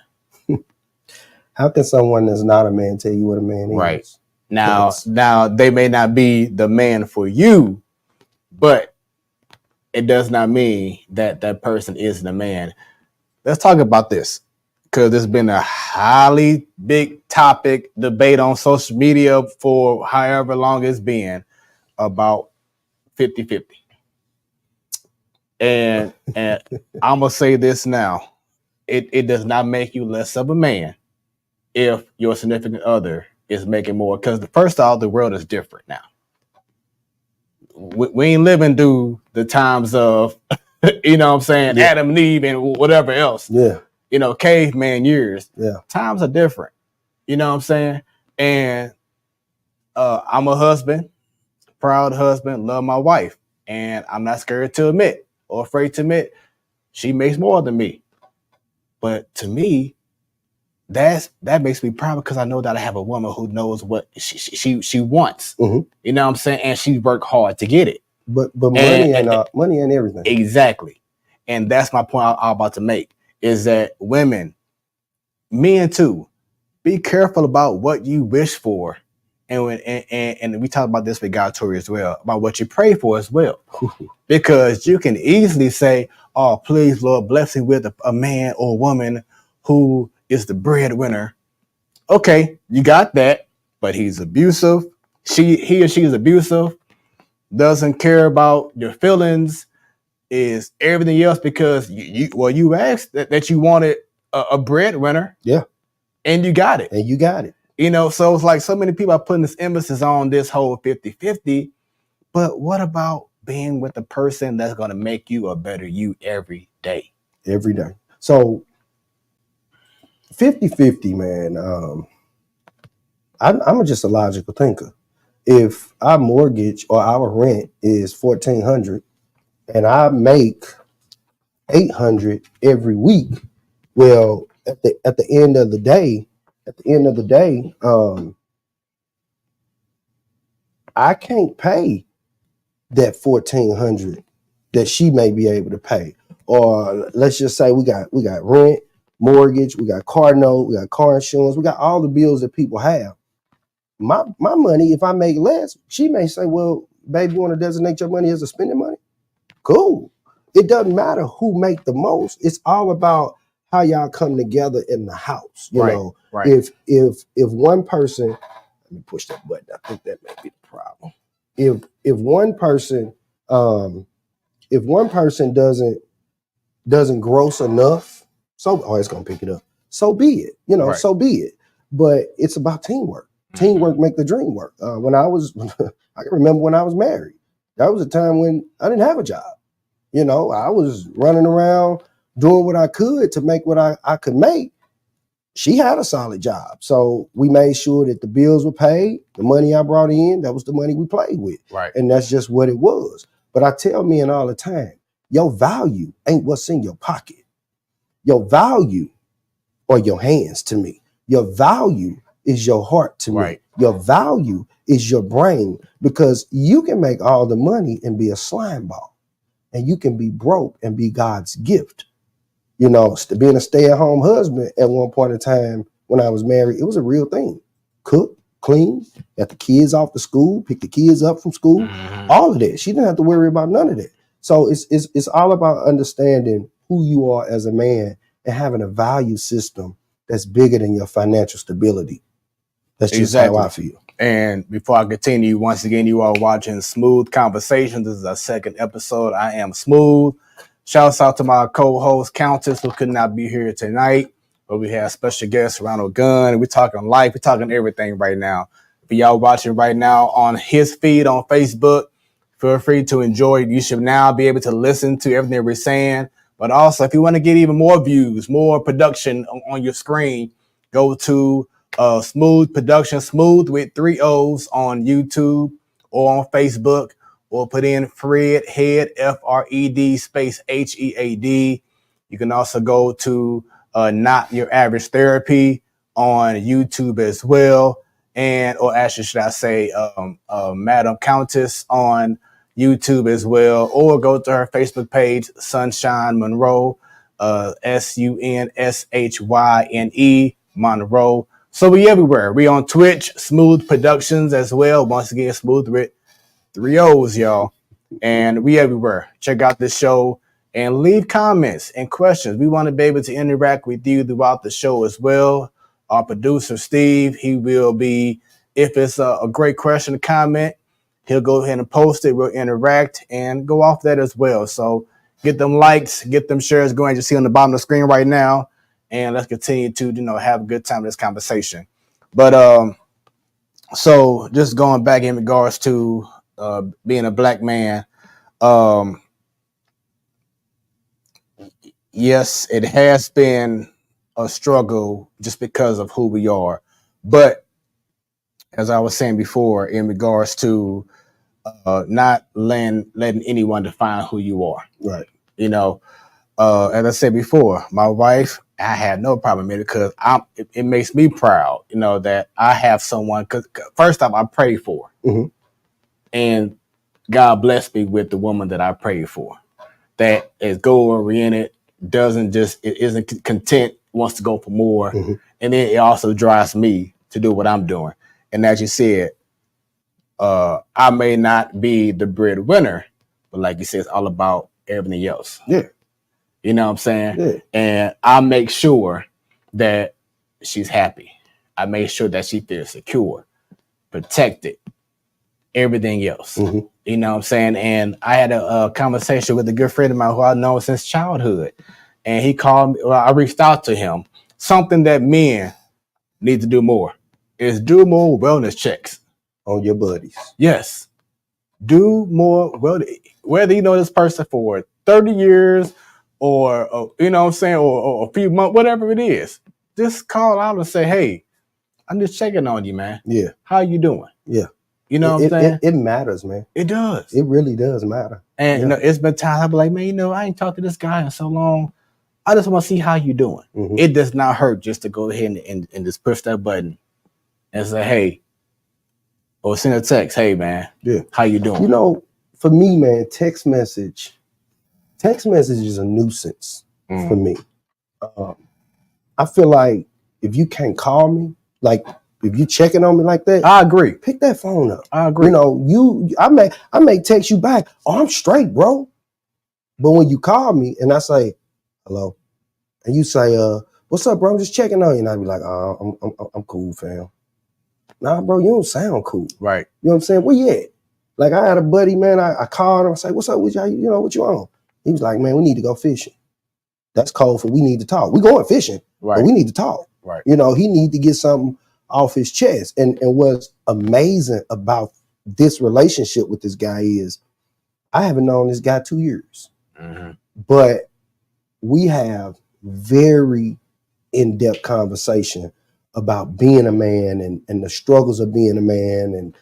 Speaker 2: How can someone that's not a man tell you what a man
Speaker 1: Right.
Speaker 2: is?
Speaker 1: Now they may not be the man for you, but it does not mean that that person isn't a man. Let's talk about this, because there's been a highly big topic debate on social media for however long it's been about 50-50. And I'm gonna say this now. It does not make you less of a man. if your significant other is making more. Because the first off, the world is different now. We ain't living through the times of, you know what I'm saying,
Speaker 2: Yeah.
Speaker 1: Adam and Eve and whatever else.
Speaker 2: Yeah.
Speaker 1: You know, caveman years.
Speaker 2: Yeah.
Speaker 1: Times are different. You know what I'm saying? And I'm a husband, proud husband, love my wife. And I'm not scared to admit or afraid to admit she makes more than me. But to me, that makes me proud because I know that I have a woman who knows what she wants.
Speaker 2: Mhm.
Speaker 1: You know what I'm saying? And she worked hard to get it.
Speaker 2: But money ain't everything.
Speaker 1: Exactly. And that's my point I'm about to make is that women, men too, be careful about what you wish for. And we talk about this with God Tori as well, about what you pray for as well. Because you can easily say, oh, please, Lord, bless me with a man or woman who is the breadwinner. Okay, you got that, but he's abusive. He or she is abusive, doesn't care about your feelings, is everything else because you asked that you wanted a breadwinner.
Speaker 2: Yeah.
Speaker 1: And you got it. You know, so it's like so many people are putting this emphasis on this whole 50-50. But what about being with a person that's going to make you a better you every day?
Speaker 2: Every day. So 50-50, man. I'm just a logical thinker. If our mortgage or our rent is $1,400 and I make $800 every week, well, at the end of the day, I can't pay that $1,400 that she may be able to pay. Or let's just say we got rent, mortgage, we got car note, we got car insurance, we got all the bills that people have. My money, if I make less, she may say, well, baby, you want to designate your money as a spending money? Cool. It doesn't matter who make the most. It's all about how y'all come together in the house. You know,
Speaker 1: right.
Speaker 2: If one person, let me push that button. I think that may be the problem. If one person doesn't gross enough, it's gonna pick it up. So be it. You know, so be it. But it's about teamwork. Teamwork make the dream work. I can remember when I was married. That was a time when I didn't have a job. You know, I was running around doing what I could to make what I could make. She had a solid job. So we made sure that the bills were paid. The money I brought in, that was the money we played with.
Speaker 1: Right.
Speaker 2: And that's just what it was. But I tell men all the time, your value ain't what's in your pocket. Your value are your hands to me. Your value is your heart to me. Your value is your brain, because you can make all the money and be a slime ball, and you can be broke and be God's gift. You know, being a stay-at-home husband at one point in time when I was married, it was a real thing. Cook, clean, got the kids off to school, pick the kids up from school, all of that. She didn't have to worry about none of that. So it's all about understanding who you are as a man and having a value system that's bigger than your financial stability. That's just how I feel.
Speaker 1: And before I continue, once again, you are watching Smoooth Conversations. This is our second episode. I am Smoooth. Shouts out to my co-host Countess, who could not be here tonight, but we have special guest Ronald Gunn. We're talking life. We're talking everything right now. If y'all watching right now on his feed on Facebook, feel free to enjoy it. You should now be able to listen to everything we're saying. But also, if you want to get even more views, more production on your screen, go to Smoooth Production, Smoooth with 3 O's on YouTube or on Facebook, or put in Fred Head, Fred space HEAD. You can also go to Not Your Average Therapy on YouTube as well, or actually, should I say, Madam Countess on YouTube as well, or go to her Facebook page, Sunshine Monroe, SUNSHYNE Monroe. So we everywhere. We on Twitch, Smoooth Productions as well. Once again, Smoooth with 3 O's, y'all. And we everywhere. Check out this show and leave comments and questions. We want to be able to interact with you throughout the show as well. Our producer, Steve, he will be, if it's a great question or comment, he'll go ahead and post it. We'll interact and go off that as well. So get them likes, get them shares going. You see on the bottom of the screen right now. and let's continue to have a good time in this conversation. But so just going back in regards to being a black man, um, yes, it has been a struggle just because of who we are. But as I was saying before, in regards to not letting anyone define who you are.
Speaker 2: Right.
Speaker 1: As I said before, my wife, I had no problem with it because it makes me proud, that I have someone. Because first off, I prayed for,
Speaker 2: Mm-hmm.
Speaker 1: and God blessed me with the woman that I prayed for, that is goal oriented, it isn't content, wants to go for more,
Speaker 2: Mm-hmm.
Speaker 1: and then it also drives me to do what I'm doing. And as you said, I may not be the breadwinner, but like you said, it's all about everything else.
Speaker 2: Yeah.
Speaker 1: You know what I'm saying?
Speaker 2: Yeah.
Speaker 1: And I make sure that she's happy. I make sure that she feels secure, protected, everything else.
Speaker 2: Mm-hmm.
Speaker 1: You know what I'm saying? And I had a conversation with a good friend of mine who I've known since childhood. And he called me, I reached out to him. Something that men need to do more is do more wellness checks
Speaker 2: On your buddies.
Speaker 1: Yes. Do more. Well, whether you know this person for 30 years or you know what I'm saying, or a few months, whatever it is, just call out and say, hey, I'm just checking on you, man.
Speaker 2: Yeah.
Speaker 1: How you doing?
Speaker 2: Yeah.
Speaker 1: You know what I'm saying?
Speaker 2: It matters, man.
Speaker 1: It does.
Speaker 2: It really does matter.
Speaker 1: And it's been times I'll be like, man, I ain't talked to this guy in so long. I just want to see how you doing.
Speaker 2: Mm-hmm.
Speaker 1: It does not hurt just to go ahead and just push that button and say, hey, or send a text, hey man, how you doing?
Speaker 2: For me, man, text message is a nuisance for me. I feel like if you can't call me, like if you checking on me like that,
Speaker 1: I agree.
Speaker 2: Pick that phone up.
Speaker 1: I agree.
Speaker 2: I may text you back. Oh, I'm straight, bro. But when you call me and I say hello, and you say, "What's up, bro? I'm just checking on you," and I be like, "Oh, I'm cool, fam." Nah, bro, you don't sound cool.
Speaker 1: Right.
Speaker 2: You know what I'm saying? Where you at? Like I had a buddy, man, I called him, I say, "What's up with y'all? What you on?" He was like, "Man, we need to go fishing." That's code for we need to talk. We going fishing,
Speaker 1: right,
Speaker 2: but we need to talk.
Speaker 1: Right.
Speaker 2: He need to get something off his chest. And what's amazing about this relationship with this guy is I haven't known this guy 2 years.
Speaker 1: Mm-hmm.
Speaker 2: But we have very in-depth conversation about being a man and the struggles of being a man. And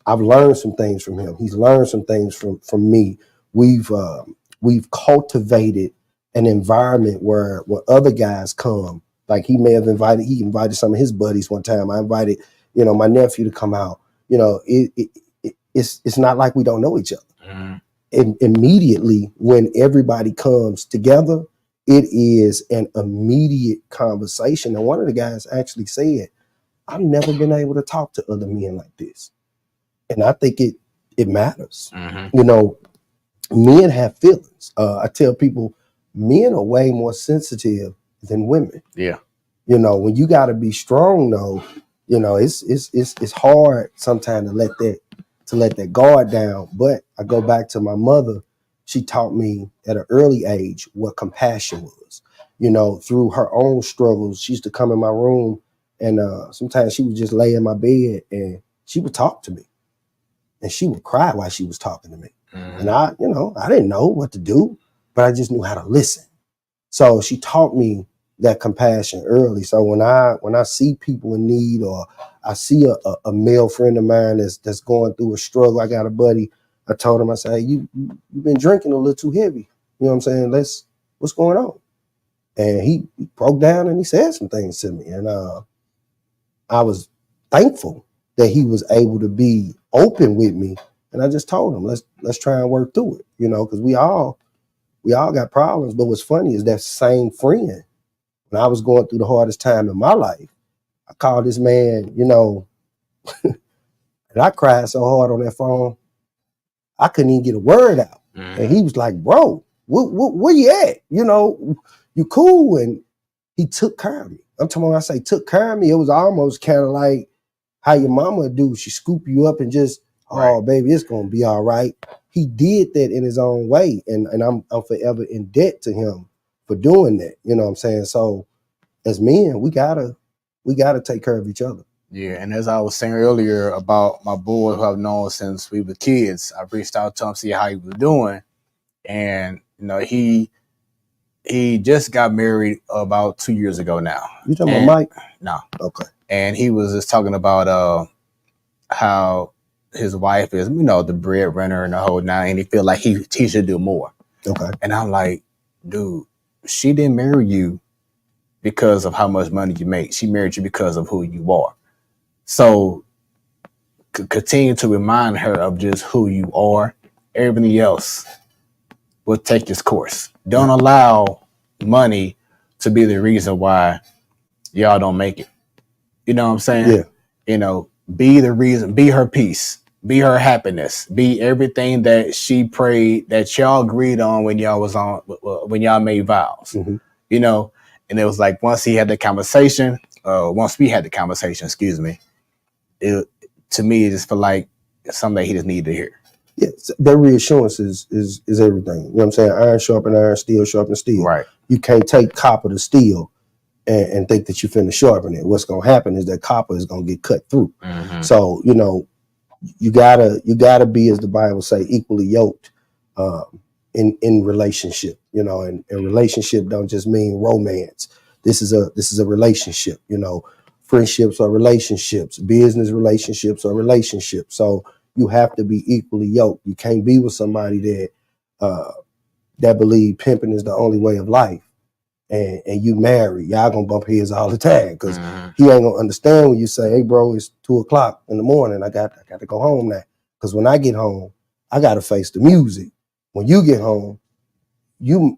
Speaker 2: I've learned some things from him. He's learned some things from me. We've cultivated an environment where when other guys come, like he invited some of his buddies one time. I invited, my nephew to come out. It's not like we don't know each other.
Speaker 1: Mm-hmm.
Speaker 2: And immediately when everybody comes together, it is an immediate conversation. And one of the guys actually said, I've never been able to talk to other men like this. And I think it matters.
Speaker 1: Mm-hmm.
Speaker 2: Men have feelings. I tell people, men are way more sensitive than women.
Speaker 1: Yeah.
Speaker 2: When you got to be strong, though, it's hard sometimes to let that guard down. But I go back to my mother. She taught me at an early age what compassion was. Through her own struggles, she used to come in my room, and sometimes she would just lay in my bed and she would talk to me, and she would cry while she was talking to me.
Speaker 1: Mm-hmm.
Speaker 2: And I didn't know what to do, but I just knew how to listen. So she taught me that compassion early. So when I see people in need, or I see a male friend of mine that's going through a struggle, I got a buddy. I told him, I said, hey, you've been drinking a little too heavy. You know what I'm saying? What's going on? And he broke down and he said some things to me. And I was thankful that he was able to be open with me. And I just told him, let's try and work through it, because we all got problems. But what's funny is that same friend, when I was going through the hardest time in my life, I called this man, and I cried so hard on that phone, I couldn't even get a word out.
Speaker 1: Mm-hmm.
Speaker 2: And he was like, bro, where you at? You cool? And he took care of me. I'm talking about, I say took care of me. It was almost kind of like how your mama do. She scoop you up and just, oh, baby, it's going to be all right. He did that in his own way. And I'm forever in debt to him for doing that. You know what I'm saying? So as men, we gotta take care of each other.
Speaker 1: Yeah, and as I was saying earlier about my boy who I've known since we were kids, I reached out to him to see how he was doing, and he just got married about 2 years ago now.
Speaker 2: You talking about Mike?
Speaker 1: No.
Speaker 2: Okay.
Speaker 1: And he was just talking about how his wife is, the breadwinner and the whole nine, and he feel like he should do more.
Speaker 2: Okay.
Speaker 1: And I'm like, dude, she didn't marry you because of how much money you make. She married you because of who you are. So continue to remind her of just who you are. Everything else will take its course. Don't allow money to be the reason why y'all don't make it. You know what I'm saying?
Speaker 2: Yeah.
Speaker 1: Be the reason, be her peace, be her happiness, be everything that she prayed, that y'all agreed on when y'all made vows.
Speaker 2: Mm-hmm.
Speaker 1: And it was like once we had the conversation, excuse me, to me, it just felt like something that he just needed to hear.
Speaker 2: Yeah, that reassurance is everything. You know what I'm saying? Iron sharpen iron, steel sharpen steel.
Speaker 1: Right.
Speaker 2: You can't take copper to steel and think that you finna sharpen it. What's gonna happen is that copper is gonna get cut through.
Speaker 1: Mm-hmm.
Speaker 2: So, you gotta be, as the Bible say, equally yoked in relationship. And relationship don't just mean romance. This is a relationship. Friendships are relationships, business relationships are relationships. So you have to be equally yoked. You can't be with somebody that believe pimping is the only way of life, and you marry. Y'all gonna bump heads all the time because he ain't gonna understand when you say, "Hey, bro, it's 2:00 in the morning. I got to go home now." Because when I get home, I gotta face the music. When you get home, you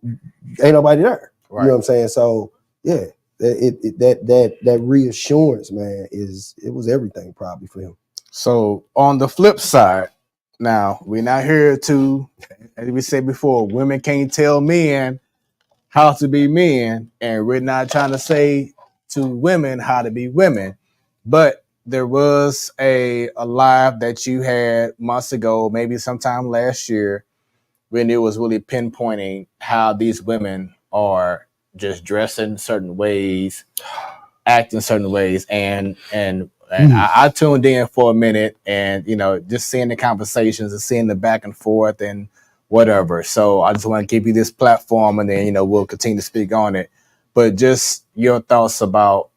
Speaker 2: ain't nobody there.
Speaker 1: Right.
Speaker 2: You know what I'm saying? So yeah, that reassurance, man, it was everything probably for him.
Speaker 1: So on the flip side, now we're not here to, as we said before, women can't tell men how to be men, and we're not trying to say to women how to be women. But there was a live that you had months ago, maybe sometime last year, when it was really pinpointing how these women are just dressing certain ways, acting certain ways, and I tuned in for a minute, and just seeing the conversations and seeing the back and forth and whatever. So I just want to give you this platform, and then we'll continue to speak on it. But just your thoughts about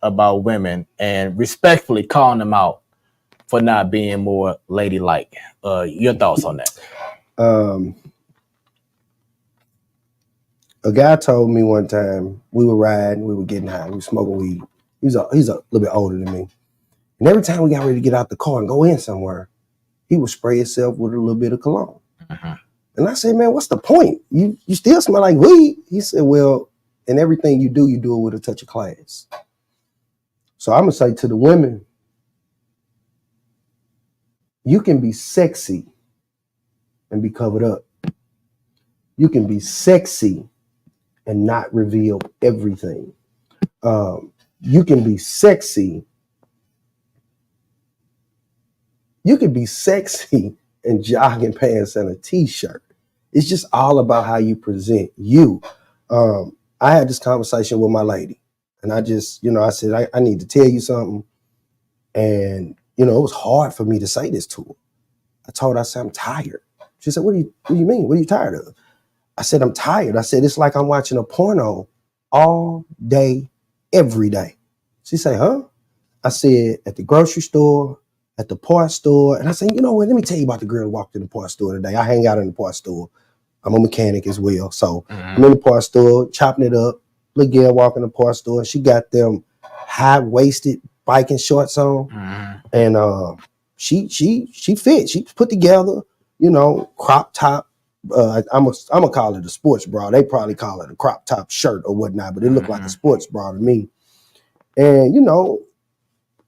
Speaker 1: women, and respectfully calling them out for not being more ladylike. Your thoughts on that?
Speaker 2: A guy told me one time, we were riding, we were getting high, we were smoking weed. He's a little bit older than me. And every time we got ready to get out the car and go in somewhere, he would spray himself with a little bit of cologne. Uh-huh. And I said, man, what's the point? You still smell like weed. He said, well, in everything you do it with a touch of class. So I'm going to say to the women, you can be sexy and be covered up. You can be sexy and not reveal everything. You can be sexy. You can be sexy in jogging pants and a t-shirt. It's just all about how you present you. I had this conversation with my lady, and I just, I said, I need to tell you something. And, it was hard for me to say this to her. I told her, I said, I'm tired. She said, what do you mean? What are you tired of? I said, I'm tired. I said, it's like I'm watching a porno all day, every day. She said, huh? I said, at the grocery store, at the parts store. And I said, you know what? Let me tell you about the girl who walked in the parts store today. I hang out in the parts store. I'm a mechanic as well. So I'm in the parts store, chopping it up. Little girl walking in the parts store. She got them high-waisted biking shorts on. And she fit. She put together, crop top. I'm gonna call it a sports bra. They probably call it a crop top shirt or whatnot, but it looked like a sports bra to me. And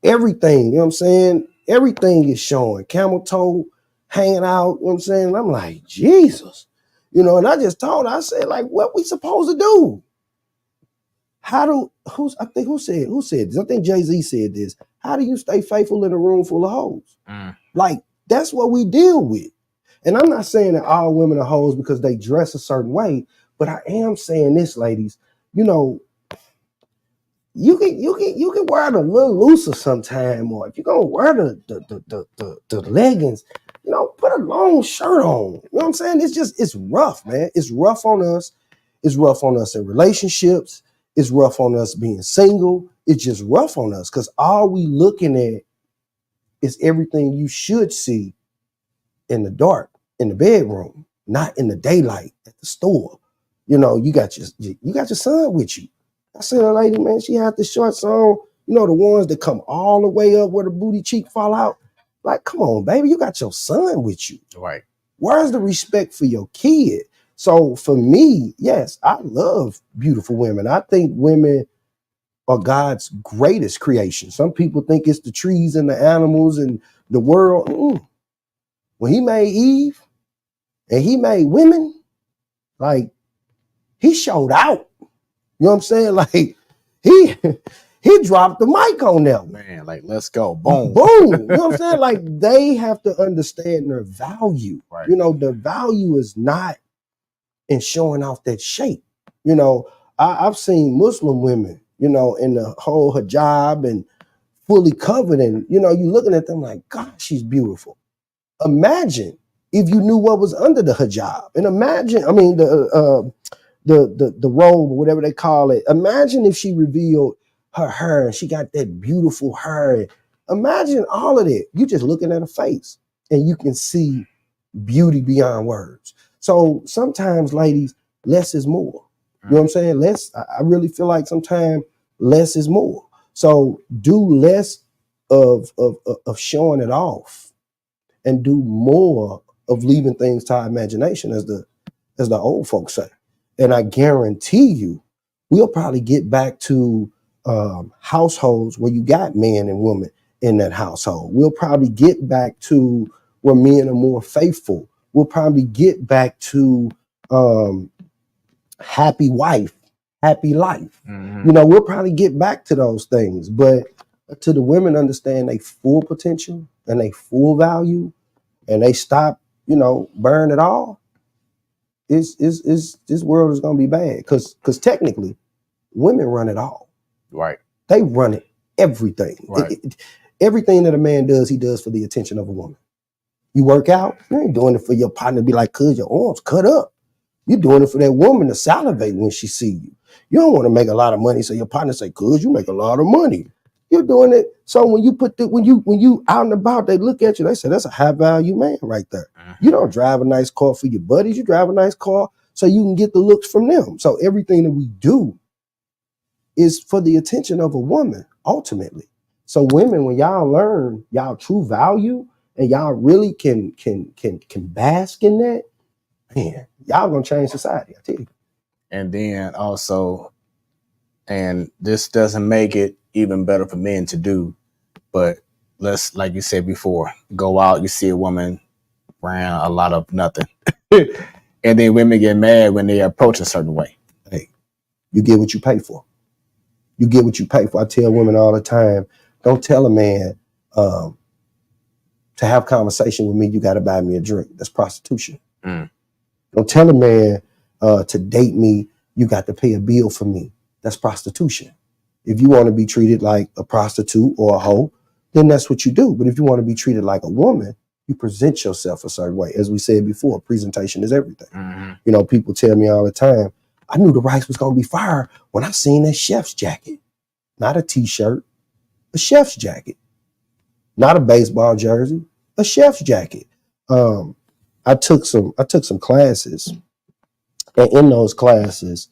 Speaker 2: everything, you know what I'm saying? Everything is showing. Camel toe hanging out, you know what I'm saying? And I'm like, Jesus. And I just told her, I said, like, what we supposed to do? Who said this? I think Jay-Z said this. How do you stay faithful in a room full of hoes? Like, that's what we deal with. And I'm not saying that all women are hoes because they dress a certain way, But I am saying this, ladies, you know, you can wear it a little looser sometime, or if you're gonna wear the leggings, you know, put a long shirt on. You know what I'm saying? It's rough, man. It's rough on us. It's rough on us in relationships. It's rough on us being single. It's just rough on us because all we looking at is everything you should see in the dark, in the bedroom, not in the daylight at the store. You know, you got your son with you. I seen a lady, man, she had the shorts on, you know, the ones that come all the way up where the booty cheek fall out. Like, come on, baby, you got your son with you.
Speaker 1: Right.
Speaker 2: Where's the respect for your kid? So for me, yes, I love beautiful women. I think women are God's greatest creation. Some people think it's the trees and the animals and the world. When he made Eve and he made women, like, he showed out. You know what I'm saying? Like, he dropped the mic on them.
Speaker 1: Man, like, let's go. Boom.
Speaker 2: Boom. You know what I'm saying? Like, they have to understand their value.
Speaker 1: Right.
Speaker 2: You know, the value is not in showing off that shape. You know, I've seen Muslim women, you know, in the whole hijab and fully covered, and, you know, you looking at them like, God, she's beautiful. Imagine if you knew what was under the hijab, and imagine, I mean, the robe or whatever they call it. Imagine if she revealed her hair and she got that beautiful hair. Imagine all of that. You just looking at her face and you can see beauty beyond words. So sometimes, ladies, less is more. You know what I'm saying? I really feel like sometimes less is more. So do less of showing it off and do more of leaving things to our imagination, as the old folks say. And I guarantee you, we'll probably get back to households where you got men and women in that household. We'll probably get back to where men are more faithful. We'll probably get back to happy wife, happy life.
Speaker 1: Mm-hmm.
Speaker 2: You know, we'll probably get back to those things. But to the women understand their full potential and their full value, and they stop, you know, burn it all, is this world is gonna be bad. Cause technically, women run it all.
Speaker 1: Right.
Speaker 2: They run it, everything.
Speaker 1: Right.
Speaker 2: Everything that a man does, he does for the attention of a woman. You work out, you ain't doing it for your partner to be like, cuz your arms cut up. You're doing it for that woman to salivate when she see you. You don't want to make a lot of money, so your partner say, cuz you make a lot of money. You're doing it. So when you out and about, they look at you, they say, that's a high value man right there.
Speaker 1: Mm-hmm.
Speaker 2: You don't drive a nice car for your buddies, you drive a nice car so you can get the looks from them. So everything that we do is for the attention of a woman, ultimately. So women, when y'all learn y'all true value and y'all really can bask in that, man, y'all gonna change society, I tell you.
Speaker 1: And then also, and this doesn't make it even better for men to do, but let's, like you said before, go out, you see a woman wearing a lot of nothing. And then women get mad when they approach a certain way.
Speaker 2: Hey, you get what you pay for. You get what you pay for. I tell women all the time, don't tell a man to have conversation with me, you got to buy me a drink. That's prostitution.
Speaker 1: Mm.
Speaker 2: Don't tell a man to date me, you got to pay a bill for me. That's prostitution. If you want to be treated like a prostitute or a hoe, then that's what you do. But if you want to be treated like a woman, you present yourself a certain way. As we said before, presentation is everything.
Speaker 1: Mm-hmm.
Speaker 2: You know, people tell me all the time, I knew the rice was going to be fire when I seen that chef's jacket. Not a t-shirt, a chef's jacket. Not a baseball jersey, a chef's jacket. I took some classes, and in those classes,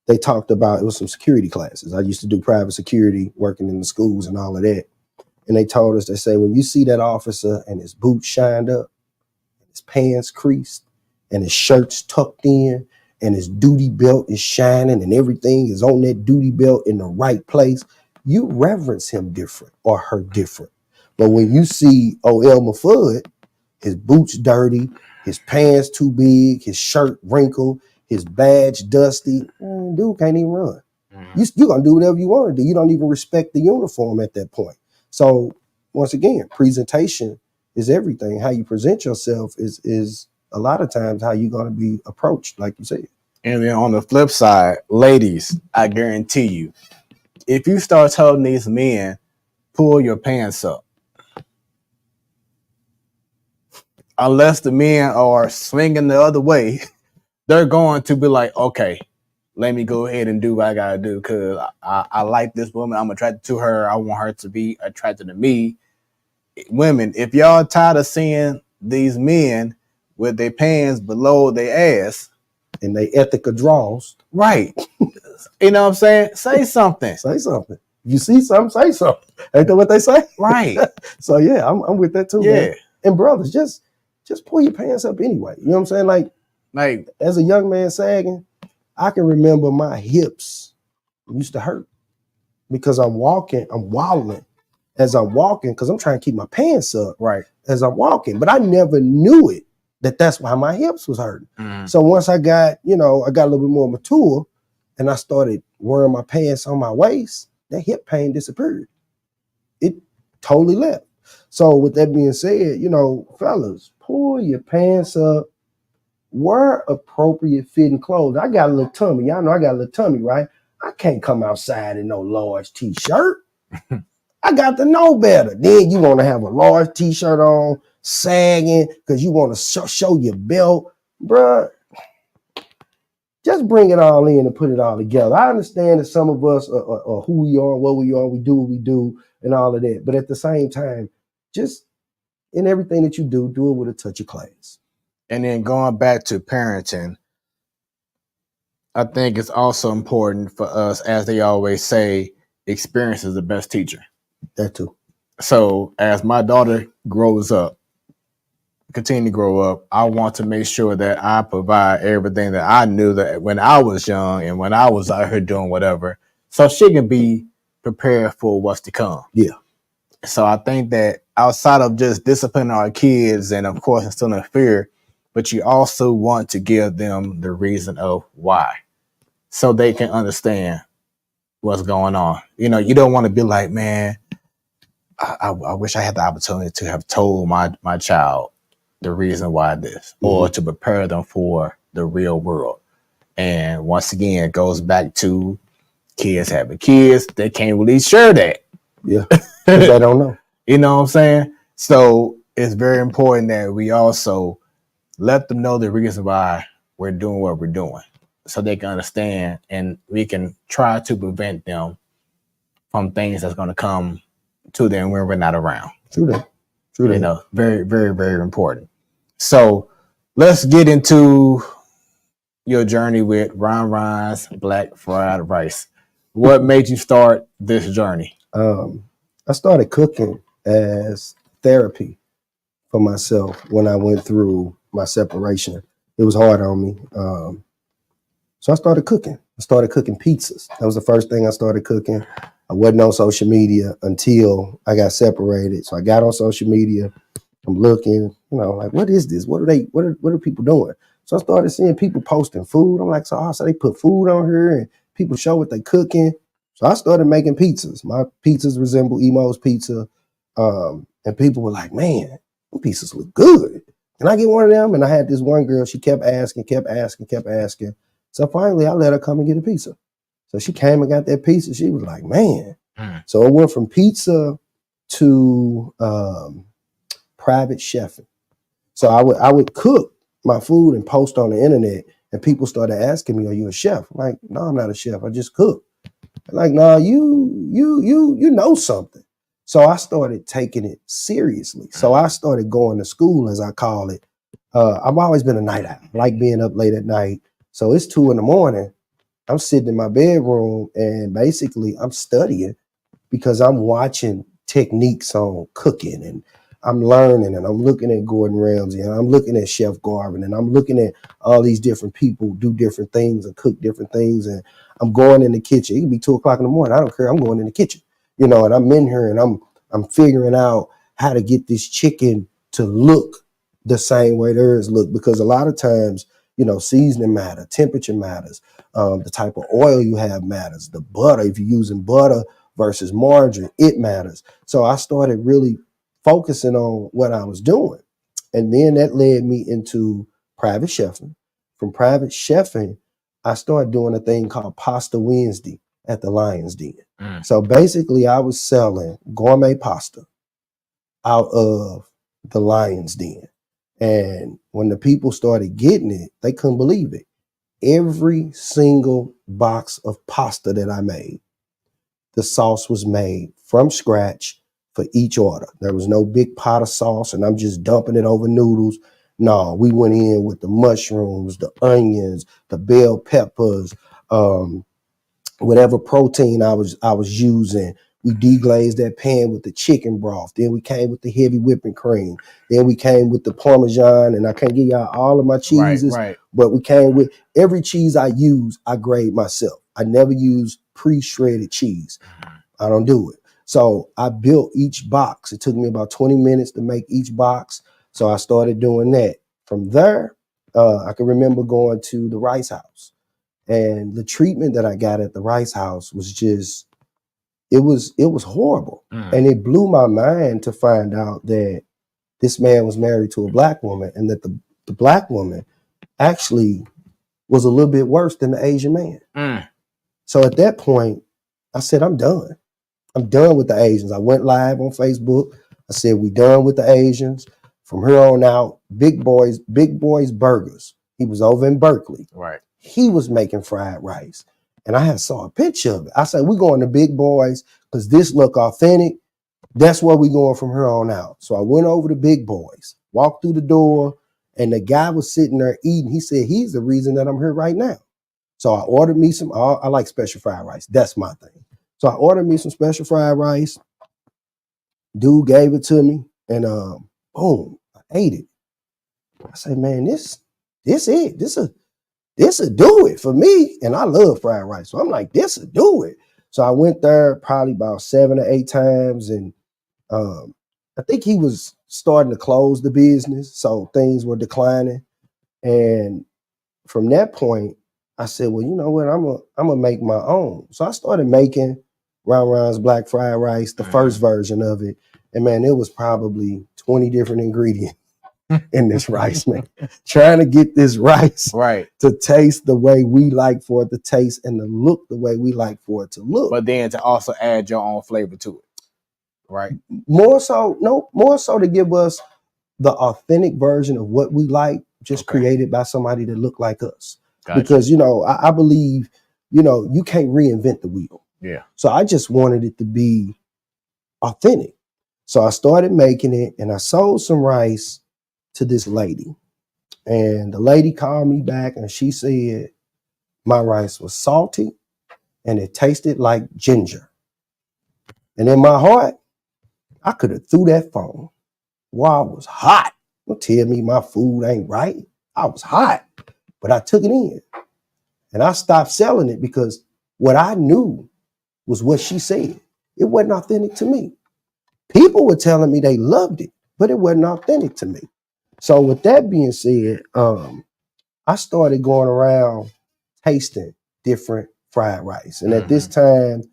Speaker 2: they talked about, it was some security classes. I used to do private security, working in the schools and all of that. And they told us, they say, when you see that officer and his boots shined up, his pants creased, and his shirt's tucked in, and his duty belt is shining, and everything is on that duty belt in the right place, you reverence him different or her different. But when you see Elmer Fudd, his boots dirty, his pants too big, his shirt wrinkled, his badge dusty, dude can't even run.
Speaker 1: Mm-hmm.
Speaker 2: You're going to do whatever you want to do. You don't even respect the uniform at that point. So once again, presentation is everything. How you present yourself is a lot of times how you're going to be approached, like you said.
Speaker 1: And then on the flip side, ladies, I guarantee you, if you start telling these men, pull your pants up, unless the men are swinging the other way, they're going to be like, okay, let me go ahead and do what I gotta do because I like this woman. I'm attracted to her. I want her to be attracted to me. Women, if y'all tired of seeing these men with their pants below their ass,
Speaker 2: And they ethical draws.
Speaker 1: right? You know what I'm saying? Say something.
Speaker 2: Say something. If you see something, say something. Ain't that what they say?
Speaker 1: Right.
Speaker 2: So yeah, I'm with that too,
Speaker 1: Yeah.
Speaker 2: man. And brothers, just pull your pants up anyway. You know what I'm saying? Like as a young man sagging, I can remember my hips used to hurt because I'm waddling as I'm walking because I'm trying to keep my pants up
Speaker 1: right
Speaker 2: as I'm walking. But I never knew it that's why my hips was hurting. So once I got, I got a little bit more mature and I started wearing my pants on my waist, that hip pain disappeared. It totally left. So with that being said, fellas, pull your pants up, wear appropriate fitting clothes. I got a little tummy. Y'all know I got a little tummy, right? I can't come outside in no large t-shirt. I got to know better. Then you want to have a large t-shirt on, sagging, because you want to show your belt. Bruh, just bring it all in and put it all together. I understand that some of us are who we are, what we are, we do what we do, and all of that. But at the same time, just in everything that you do it with a touch of class.
Speaker 1: And then going back to parenting, I think it's also important for us, as they always say, experience is the best teacher.
Speaker 2: That too.
Speaker 1: So as my daughter grows up, continue to grow up, I want to make sure that I provide everything that I knew that when I was young and when I was out here doing whatever, so she can be prepared for what's to come.
Speaker 2: Yeah.
Speaker 1: So I think that outside of just disciplining our kids and of course instilling fear, but you also want to give them the reason of why, so they can understand what's going on. You don't want to be like, man, I wish I had the opportunity to have told my child the reason why this, or to prepare them for the real world. And once again, it goes back to kids having kids. They can't really share that.
Speaker 2: Yeah, they don't know.
Speaker 1: You know what I'm saying? So it's very important that we also let them know the reason why we're doing what we're doing, so they can understand, and we can try to prevent them from things that's going to come to them when we're not around.
Speaker 2: True that.
Speaker 1: Very, very, very important. So let's get into your journey with Ron Ron's Black Fried Rice. What made you start this journey?
Speaker 2: I started cooking as therapy for myself when I went through my separation. It was hard on me. So I started cooking. I started cooking pizzas. That was the first thing I started cooking. I wasn't on social media until I got separated. So I got on social media. I'm looking, like, what is this? What are people doing? So I started seeing people posting food. I'm like, so they put food on here and people show what they cooking. So I started making pizzas. My pizzas resemble Emo's pizza. And people were like, man, them pizzas look good. Can I get one of them? And I had this one girl, she kept asking. So finally I let her come and get a pizza. So she came and got that pizza. She was like, man. So it went from pizza to private chefing. So I would cook my food and post on the internet, and people started asking me, are you a chef? I'm like, no, I'm not a chef. I just cook. They're like, no, you know something. So I started taking it seriously. So I started going to school, as I call it. I've always been a night owl. I like being up late at night. So it's 2 a.m. I'm sitting in my bedroom and basically I'm studying because I'm watching techniques on cooking, and I'm learning, and I'm looking at Gordon Ramsay, and I'm looking at Chef Garvin, and I'm looking at all these different people do different things and cook different things. And I'm going in the kitchen. It could be 2 o'clock in the morning. I don't care. I'm going in the kitchen, and I'm in here and I'm figuring out how to get this chicken to look the same way theirs look, because a lot of times, seasoning matter, temperature matters, the type of oil you have matters, the butter, if you're using butter versus margarine, it matters. So I started really focusing on what I was doing. And then that led me into private chefing. From private chefing, I started doing a thing called Pasta Wednesday at the Lion's Den. So basically, I was selling gourmet pasta out of the Lion's Den. And when the people started getting it, they couldn't believe it. Every single box of pasta that I made, the sauce was made from scratch for each order. There was no big pot of sauce and I'm just dumping it over noodles. No, we went in with the mushrooms, the onions, the bell peppers, whatever protein I was using. We deglazed that pan with the chicken broth. Then we came with the heavy whipping cream. Then we came with the Parmesan, and I can't give y'all all of my cheeses,
Speaker 1: Right.
Speaker 2: but we came with every cheese I use, I grade myself. I never use pre-shredded cheese. I don't do it. So I built each box. It took me about 20 minutes to make each box. So I started doing that. From there, I can remember going to the Rice House. And the treatment that I got at the Rice House was just, it was horrible. And it blew my mind to find out that this man was married to a black woman and that the black woman actually was a little bit worse than the Asian man. So at that point, I said, I'm done. I'm done with the Asians. I went live on Facebook. I said, we done with the Asians. From here on out, Big Boys Burgers. He was over in Berkeley.
Speaker 1: Right.
Speaker 2: He was making fried rice. And I had saw a picture of it. I said, we're going to Big Boys because this look authentic. That's where we going from here on out. So I went over to Big Boys, walked through the door, and the guy was sitting there eating. He said, he's the reason that I'm here right now. So I ordered me some, I like special fried rice. That's my thing. So I ordered me some special fried rice. Dude gave it to me and boom, I ate it. I said, man, this it. This'll do it for me. And I love fried rice. So I'm like, this'll do it. So I went there probably about 7 or 8 times. And I think he was starting to close the business. So things were declining. And from that point, I said, well, you know what? I'm gonna make my own. So I started making Round Round's black fried rice, the first version of it. And man, it was probably 20 different ingredients in this rice, man. Trying to get this rice to taste the way we like for it to taste and to look the way we like for it to look.
Speaker 1: But then to also add your own flavor to it. Right.
Speaker 2: More so to give us the authentic version of what we like, just created by somebody that looked like us. Gotcha. Because, I believe, you can't reinvent the wheel.
Speaker 1: Yeah.
Speaker 2: So I just wanted it to be authentic. So I started making it and I sold some rice to this lady. And the lady called me back and she said my rice was salty and it tasted like ginger. And in my heart, I could have threw that phone. While I was hot. Don't tell me my food ain't right. I was hot, but I took it in. And I stopped selling it because what I knew was what she said. It wasn't authentic to me. People were telling me they loved it, but it wasn't authentic to me. So with that being said, I started going around tasting different fried rice. And at this time,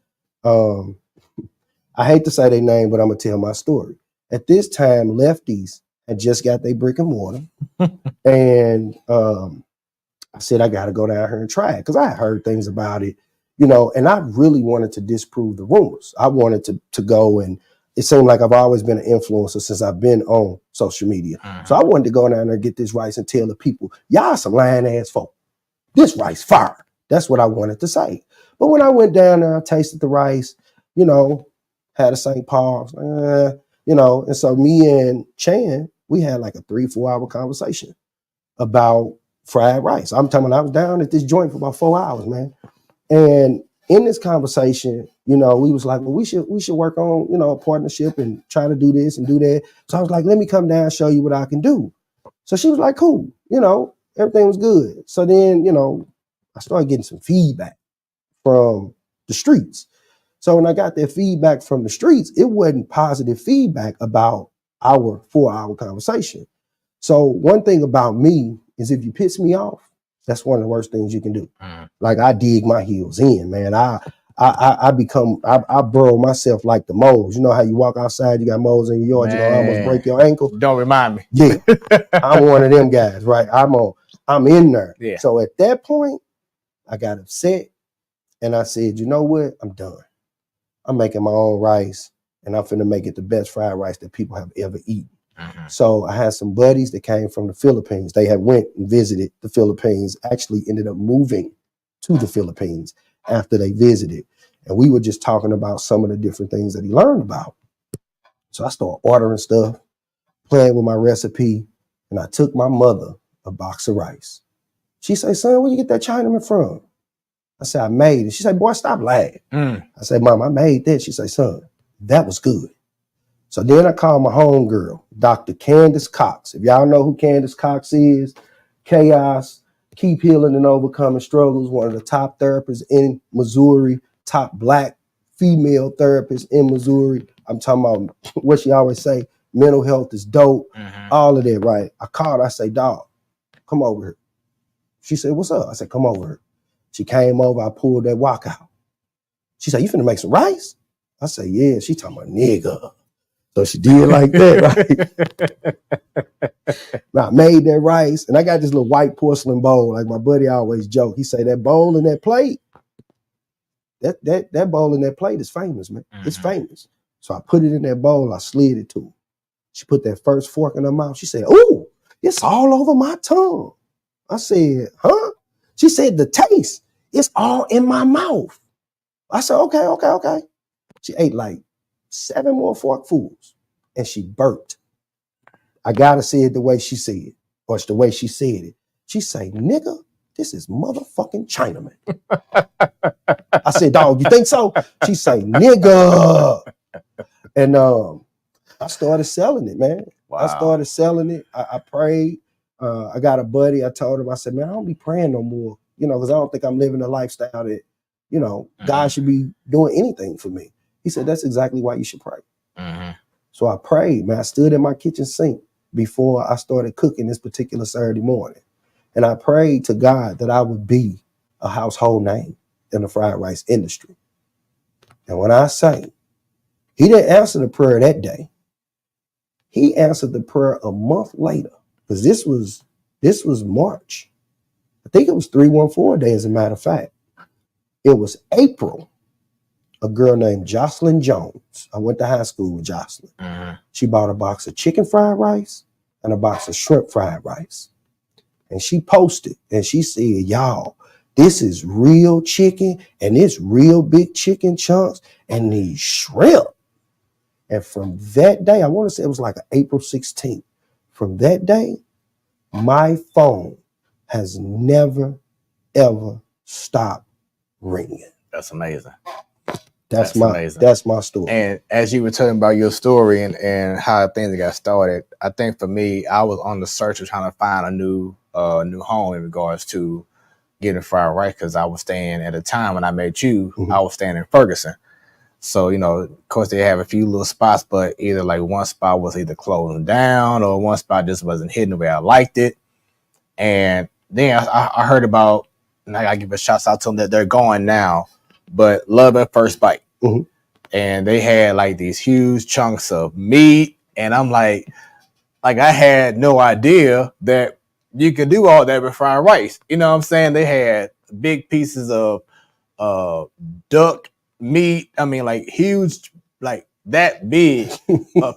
Speaker 2: I hate to say their name, but I'm going to tell my story. At this time, Lefties had just got their brick and mortar. And I said, I got to go down here and try it because I had heard things about it, and I really wanted to disprove the rumors. I wanted to go, and it seemed like I've always been an influencer since I've been on social media. So I wanted to go down there and get this rice and tell the people, y'all some lying ass folk. This rice fire. That's what I wanted to say. But when I went down there, I tasted the rice, had a St. Paul's, and so me and Chan, we had like a 3-4 hour conversation about fried rice. I'm talking about I was down at this joint for about 4 hours, man. And in this conversation, we was like, well, we should work on, a partnership and try to do this and do that. So I was like, let me come down and show you what I can do. So she was like, cool, everything was good. So then, I started getting some feedback from the streets. So when I got that feedback from the streets, it wasn't positive feedback about our 4-hour conversation. So one thing about me is if you piss me off, that's one of the worst things you can do. Like I dig my heels in, man. I burrow myself like the moles. You know how you walk outside, you got moles in your yard,
Speaker 1: Man.
Speaker 2: you gonna almost break your ankle.
Speaker 1: Don't remind me.
Speaker 2: Yeah, I'm one of them guys, right? I'm in there.
Speaker 1: Yeah.
Speaker 2: So at that point, I got upset and I said, you know what? I'm done. I'm making my own rice and I'm finna make it the best fried rice that people have ever eaten. So I had some buddies that came from the Philippines. They had went and visited the Philippines, actually ended up moving to the Philippines after they visited. And we were just talking about some of the different things that he learned about. So I started ordering stuff, playing with my recipe, and I took my mother a box of rice. She said, son, where you get that Chinaman from? I said, I made it. She said, boy, stop lying. I said, Mom, I made that. She said, son, that was good. So then I called my homegirl, Dr. Candace Cox. If y'all know who Candace Cox is, Chaos, Keep Healing and Overcoming Struggles, one of the top therapists in Missouri, top Black female therapist in Missouri. I'm talking about what she always say, mental health is dope, all of that, right? I called her, I say, dog, come over here. She said, what's up? I said, come over here. She came over, I pulled that wok out. She said, you finna make some rice? I said, yeah. She talking about nigga. So she did like that, right? Now I made that rice, and I got this little white porcelain bowl, like my buddy always joke. He say that bowl and that plate, that bowl and that plate is famous, man. It's famous. So I put it in that bowl, I slid it to her. She put that first fork in her mouth. She said, ooh, it's all over my tongue. I said, huh? She said, the taste, it's all in my mouth. I said, okay. She ate like 7 more forkfuls and she burped. I gotta say it the way she said it, or it's the way she said it. She say, nigga, this is motherfucking Chinaman. I said, dog, you think so? She say, nigga. And I started selling it, man. Wow. I started selling it. I prayed. I got a buddy. I told him, I said, man, I don't be praying no more, because I don't think I'm living a lifestyle that, God should be doing anything for me. He said, that's exactly why you should pray. So I prayed, man. I stood in my kitchen sink before I started cooking this particular Saturday morning. And I prayed to God that I would be a household name in the fried rice industry. And when I say, he didn't answer the prayer that day. He answered the prayer a month later, because this was March. I think it was 314 day, as a matter of fact. It was April. A girl named Jocelyn Jones. I went to high school with Jocelyn. She bought a box of chicken fried rice and a box of shrimp fried rice. And she posted and she said, y'all, this is real chicken and it's real big chicken chunks and these shrimp. And from that day, I want to say it was like April 16th. From that day, my phone has never, ever stopped ringing.
Speaker 1: That's amazing.
Speaker 2: That's my story.
Speaker 1: And as you were telling about your story and how things got started, I think for me, I was on the search of trying to find a new home in regards to getting fried rice, because I was staying at a time when I met you, I was staying in Ferguson. So, of course they have a few little spots, but either like one spot was either closing down or one spot just wasn't hitting the way I liked it. And then I heard about, and I gotta give a shout out to them that they're going now, but Love at First Bite. And they had like these huge chunks of meat. And I'm like I had no idea that you could do all that with fried rice. You know what I'm saying? They had big pieces of duck meat. I mean, like huge, like that big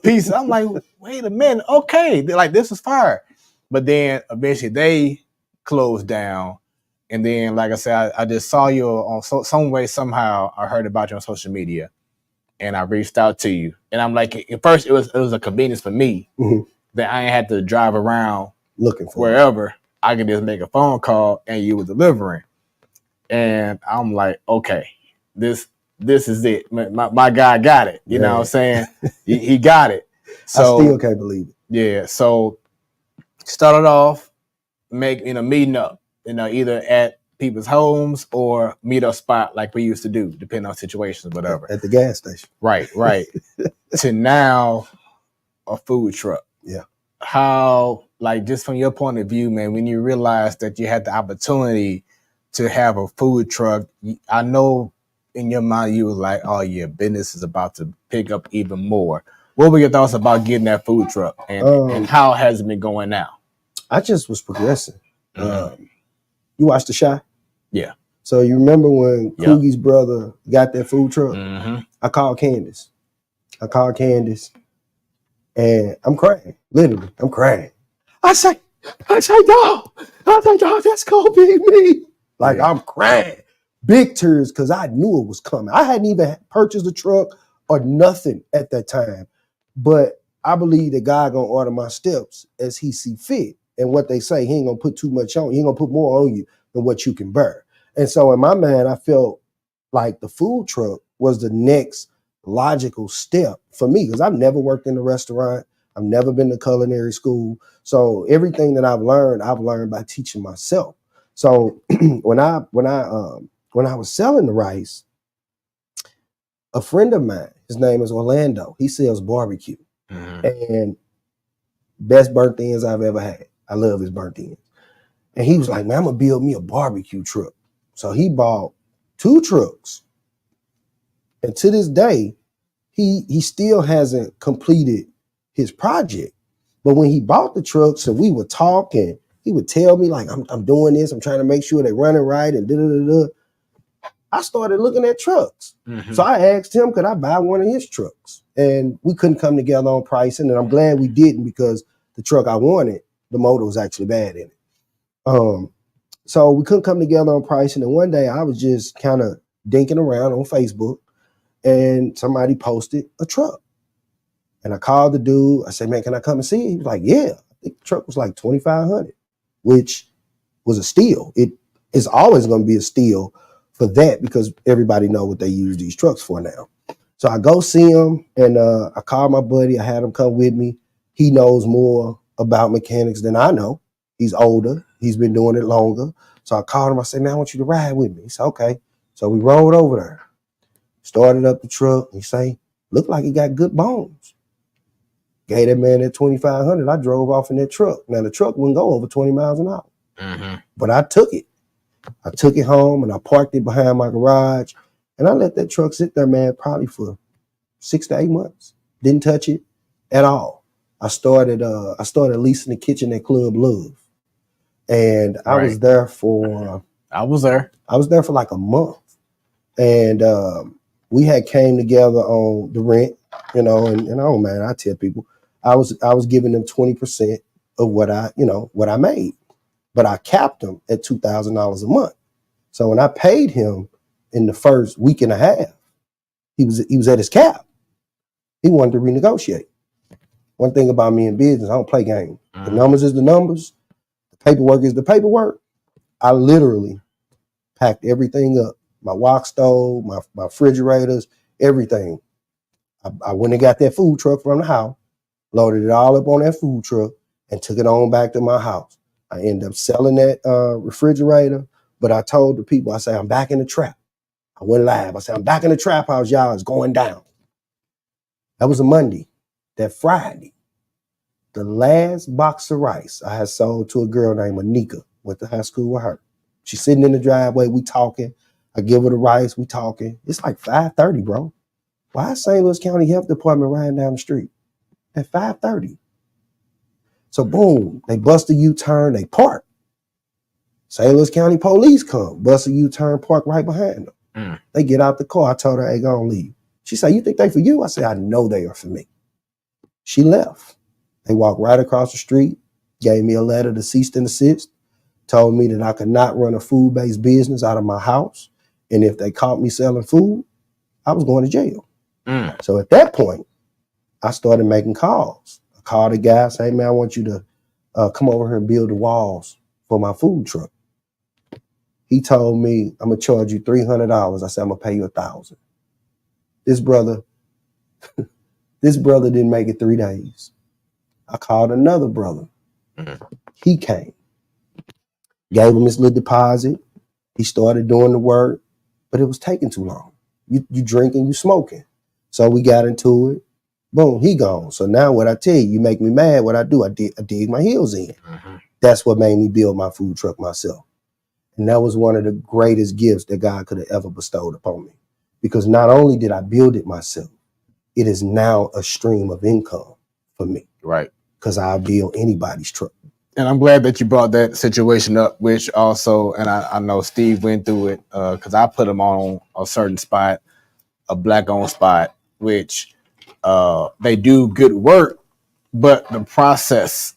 Speaker 1: pieces. I'm like, wait a minute. Okay. They're like, this is fire. But then eventually they closed down. And then, like I said, I just saw you on some way, somehow I heard about you on social media and I reached out to you. And I'm like, at first it was a convenience for me that I ain't had to drive around
Speaker 2: looking for
Speaker 1: wherever. I could just make a phone call and you were delivering. And I'm like, okay, this is it. My guy got it. You know what I'm saying? he got it. So
Speaker 2: I still can't believe it.
Speaker 1: Yeah. So started off meeting up, either at people's homes or meet up spot like we used to do, depending on situations, whatever.
Speaker 2: At the gas station.
Speaker 1: Right. To now a food truck.
Speaker 2: Yeah.
Speaker 1: How, like, just from your point of view, man, when you realized that you had the opportunity to have a food truck, I know in your mind you were like, oh yeah, business is about to pick up even more. What were your thoughts about getting that food truck and how has it been going now?
Speaker 2: I just was progressing. You watched The Shy?
Speaker 1: Yeah.
Speaker 2: So you remember when
Speaker 1: Yep.
Speaker 2: Coogie's brother got that food truck?
Speaker 1: Mm-hmm.
Speaker 2: I called Candace, and I'm crying. Literally, I'm crying. I say, dog, that's gonna be me. Like,
Speaker 1: Yeah.
Speaker 2: I'm crying. Big tears, because I knew it was coming. I hadn't even purchased a truck or nothing at that time. But I believe that God gonna order my steps as he see fit. And what they say, he ain't gonna put too much on you. He ain't gonna put more on you than what you can bear. And so in my mind, I felt like the food truck was the next logical step for me, because I've never worked in a restaurant. I've never been to culinary school. So everything that I've learned by teaching myself. So when I was selling the rice, a friend of mine, his name is Orlando, he sells barbecue.
Speaker 1: Mm-hmm.
Speaker 2: And best burnt ends I've ever had. I love his burnt ends. And he was like, man, I'm gonna build me a barbecue truck. So he bought 2 trucks. And to this day, he still hasn't completed his project. But when he bought the trucks and we would talk, and he would tell me, like, I'm doing this, I'm trying to make sure they're running right, and da-da-da-da. I started looking at trucks.
Speaker 1: Mm-hmm.
Speaker 2: So I asked him, could I buy one of his trucks? And we couldn't come together on pricing. And I'm glad we didn't, because the truck I wanted, the motor was actually bad in it. So we couldn't come together on pricing. And one day I was just kind of dinking around on Facebook, and somebody posted a truck. And I called the dude. I said, man, can I come and see it? He was like, yeah. I think the truck was like $2,500, which was a steal. It is always going to be a steal for that, because everybody know what they use these trucks for now. So I go see him, and I called my buddy. I had him come with me. He knows more about mechanics than I know. He's older. He's been doing it longer. So I called him. I said, man, I want you to ride with me. He said, okay. So we rode over there, started up the truck. He say, looked like he got good bones. Gave that man that $2,500. I drove off in that truck. Now the truck wouldn't go over 20 miles an hour, but I took it. I took it home and I parked it behind my garage, and I let that truck sit there, man, probably for 6 to 8 months. Didn't touch it at all. I started leasing the kitchen at Club Love, and I was there for like a month, and we had came together on the rent, and oh man, I tell people I was giving them 20% of what I made, but I capped them at $2,000 a month. So when I paid him in the first week and a half, he was at his cap. He wanted to renegotiate. One thing about me in business, I don't play games. The numbers is the numbers. The paperwork is the paperwork. I literally packed everything up. My wok stove, my refrigerators, everything. I went and got that food truck from the house, loaded it all up on that food truck, and took it on back to my house. I ended up selling that refrigerator, but I told the people, I say, I'm back in the trap. I went live. I said, I'm back in the trap house, y'all. It's going down. That was a Monday. That Friday, the last box of rice I had sold to a girl named Anika. Went to high school with her. She's sitting in the driveway. We talking. I give her the rice. We talking. It's like 5:30, bro. Why is St. Louis County Health Department riding down the street at 5:30? So boom, they bust a U-turn. They park. St. Louis County police come, bust a U-turn, park right behind them. They get out the car. I told her, hey, go on, leave. She said, you think they for you? I said, I know they are for me. She left. They walked right across the street, gave me a letter to cease and desist, told me that I could not run a food-based business out of my house. And if they caught me selling food, I was going to jail. So at that point, I started making calls. I called a guy, say, hey, man, I want you to come over here and build the walls for my food truck. He told me, I'm going to charge you $300. I said, I'm going to pay you $1,000. This brother didn't make it 3 days. I called another brother. He came, gave him his little deposit. He started doing the work, but it was taking too long. You drinking, you smoking. So we got into it. Boom, he gone. So now what I tell you, you make me mad. What I do, I dig my heels in. That's what made me build my food truck myself. And that was one of the greatest gifts that God could have ever bestowed upon me. Because not only did I build it myself, it is now a stream of income for me.
Speaker 1: Right.
Speaker 2: Because I'll build anybody's truck.
Speaker 1: And I'm glad that you brought that situation up, which also, and I know Steve went through it because I put him on a certain spot, a black-owned spot, which they do good work, but the process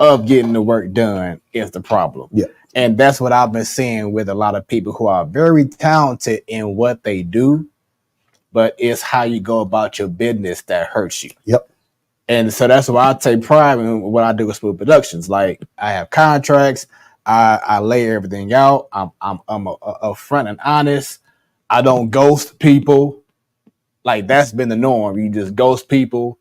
Speaker 1: of getting the work done is the problem.
Speaker 2: Yeah.
Speaker 1: And that's what I've been seeing with a lot of people who are very talented in what they do, but it's how you go about your business that hurts you.
Speaker 2: Yep.
Speaker 1: And so that's why I take pride in what I do with Smoooth Productions. Like I have contracts, I lay everything out. I'm upfront and honest. I don't ghost people. Like that's been the norm. You just ghost people.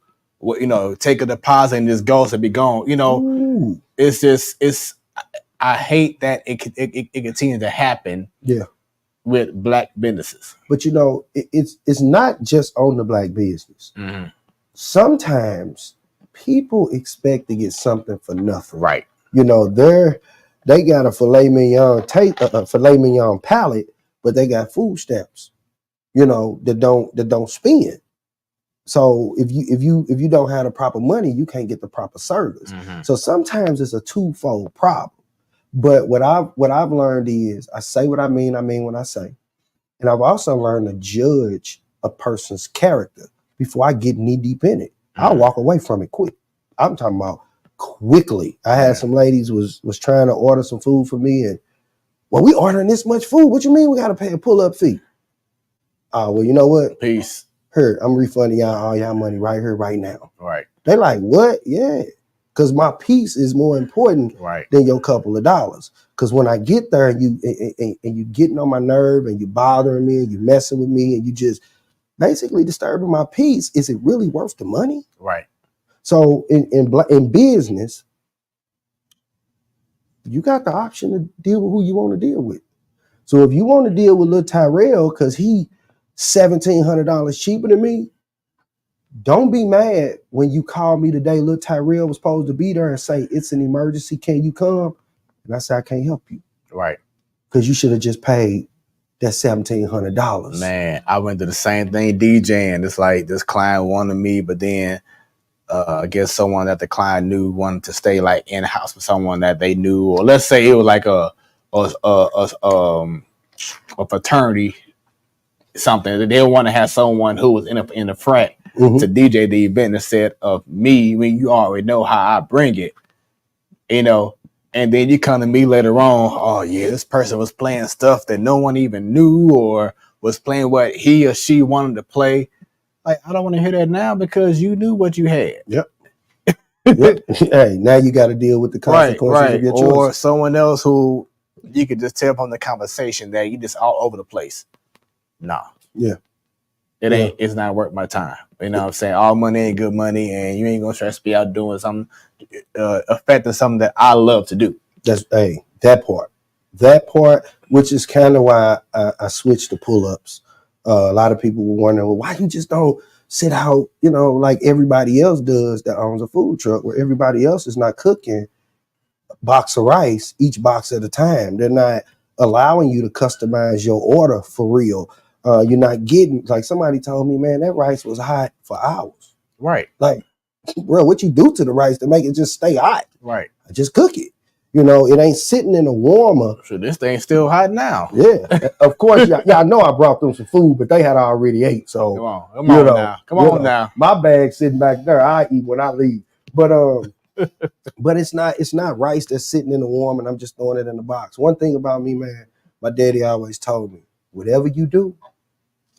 Speaker 1: Take a deposit and just ghost and be gone.
Speaker 2: Ooh.
Speaker 1: It's. I hate that it continues to happen.
Speaker 2: Yeah.
Speaker 1: With black businesses.
Speaker 2: But it's not just on the black business.
Speaker 1: Mm-hmm.
Speaker 2: Sometimes people expect to get something for nothing.
Speaker 1: Right.
Speaker 2: They got a filet mignon palette, but they got food stamps, that don't spend. So if you don't have the proper money, you can't get the proper service.
Speaker 1: Mm-hmm.
Speaker 2: So sometimes it's a twofold problem. But what I've learned is I say what I mean what I say. And I've also learned to judge a person's character before I get knee deep in it. I'll walk away from it quick. I'm talking about quickly. I had some ladies was trying to order some food for me, and well, we ordering this much food. What you mean we got to pay a pull-up fee? Oh, well, you know what?
Speaker 1: Peace.
Speaker 2: Here, I'm refunding y'all all y'all money right here, right now.
Speaker 1: Right.
Speaker 2: They like, what? Yeah. Because my peace is more important than your couple of dollars. Because when I get there and you getting on my nerve and you bothering me and you messing with me and you just basically disturbing my peace, is it really worth the money?
Speaker 1: Right.
Speaker 2: So in business, you got the option to deal with who you want to deal with. So if you want to deal with Lil Tyrell because he $1,700 cheaper than me, don't be mad when you call me today. Lil Tyrell was supposed to be there and say, it's an emergency. Can you come? And I said, I can't help you.
Speaker 1: Right. Because
Speaker 2: you should have just paid that $1,700.
Speaker 1: Man, I went through the same thing DJing. It's like this client wanted me, but then I guess someone that the client knew wanted to stay like in house with someone that they knew, or let's say it was like a fraternity, something. They want to have someone who was in a frat to DJ the event instead of me. When you already know how I bring it, and then you come to me later on. Oh yeah, this person was playing stuff that no one even knew, or was playing what he or she wanted to play. Like, I don't want to hear that now because you knew what you had.
Speaker 2: Yep. Yep. Hey, now you got to deal with the consequences of your choice.
Speaker 1: Or someone else who you could just tell from the conversation that you just all over the place. Nah.
Speaker 2: Yeah.
Speaker 1: It ain't. It's not worth my time. You know what I'm saying? All money ain't good money, and you ain't gonna try to be out doing something, affecting something that I love to do.
Speaker 2: That's that part, which is kind of why I switched to pull-ups. A lot of people were wondering, well, why you just don't sit out, like everybody else does that owns a food truck, where everybody else is not cooking a box of rice, each box at a time. They're not allowing you to customize your order for real. You're not getting, like somebody told me, man, that rice was hot for hours.
Speaker 1: Right.
Speaker 2: Like, bro, what you do to the rice to make it just stay hot?
Speaker 1: Right.
Speaker 2: I just cook it. It ain't sitting in a warmer.
Speaker 1: So this thing's still hot now.
Speaker 2: Yeah, of course. Yeah, I know I brought them some food, but they had already ate. So
Speaker 1: come on now.
Speaker 2: My bag's sitting back there. I eat when I leave. But but it's not rice that's sitting in the warm and I'm just throwing it in the box. One thing about me, man, my daddy always told me, whatever you do,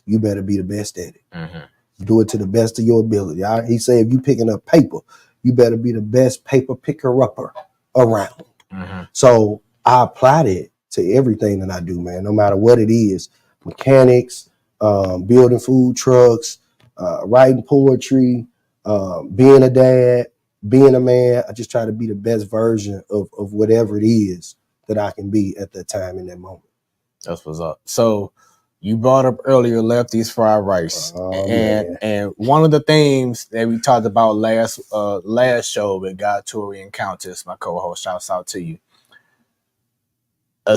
Speaker 2: you better be the best at it. Mm-hmm. Do it to the best of your ability. He said, if you picking up paper, you better be the best paper picker-upper around. Mm-hmm. So I applied it to everything that I do, man, no matter what it is. Mechanics, building food trucks, writing poetry, being a dad, being a man. I just try to be the best version of whatever it is that I can be at that time in that moment. That's
Speaker 1: what's up. So you brought up earlier Lefty's fried rice. And one of the things that we talked about last show with God, Tori, and Countess, my co-host, shouts out to you.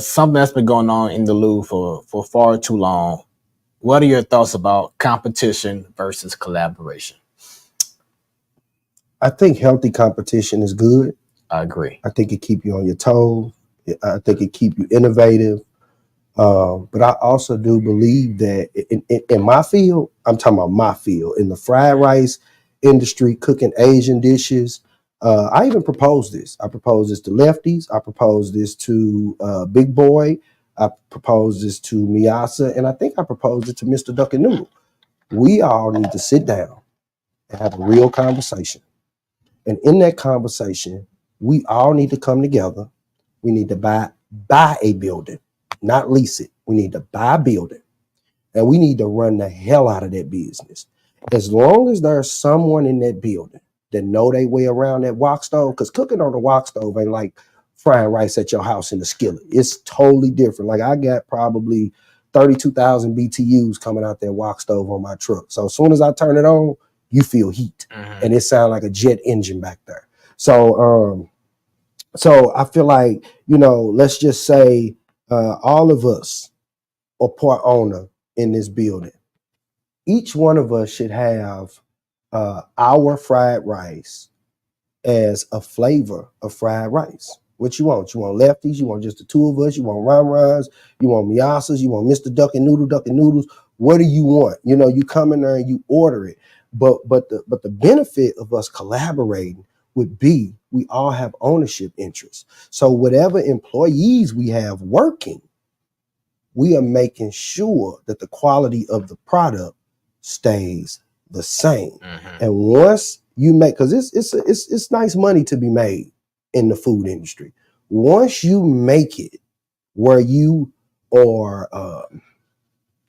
Speaker 1: Something that's been going on in the Louvre for far too long. What are your thoughts about competition versus collaboration?
Speaker 2: I think healthy competition is good.
Speaker 1: I agree.
Speaker 2: I think it keep you on your toes. I think it keep you innovative. But I also do believe that in my field, I'm talking about my field, in the fried rice industry, cooking Asian dishes. I even proposed this. I proposed this to lefties. I proposed this to Big Boy. I proposed this to Miyasa. And I think I proposed it to Mr. Duck and Noodle. We all need to sit down and have a real conversation. And in that conversation, we all need to come together. We need to buy a building, not lease it. We need to buy a building, and we need to run the hell out of that business. As long as there's someone in that building that know their way around that wok stove, because cooking on the wok stove ain't like frying rice at your house in the skillet. It's totally different. Like I got probably 32,000 BTUs coming out that wok stove on my truck. So as soon as I turn it on, you feel heat, and it sounds like a jet engine back there. So I feel like, let's just say all of us are part owner in this building. Each one of us should have our fried rice as a flavor of fried rice. What you want? You want lefties? You want just the two of us? You want ram-rams? You want miyasas? You want Mr. Duck and Noodles? What do you want? You come in there and you order it. But the benefit of us collaborating would be we all have ownership interests. So whatever employees we have working, we are making sure that the quality of the product stays the same. And once you make, because it's nice money to be made in the food industry. Once you make it where you are,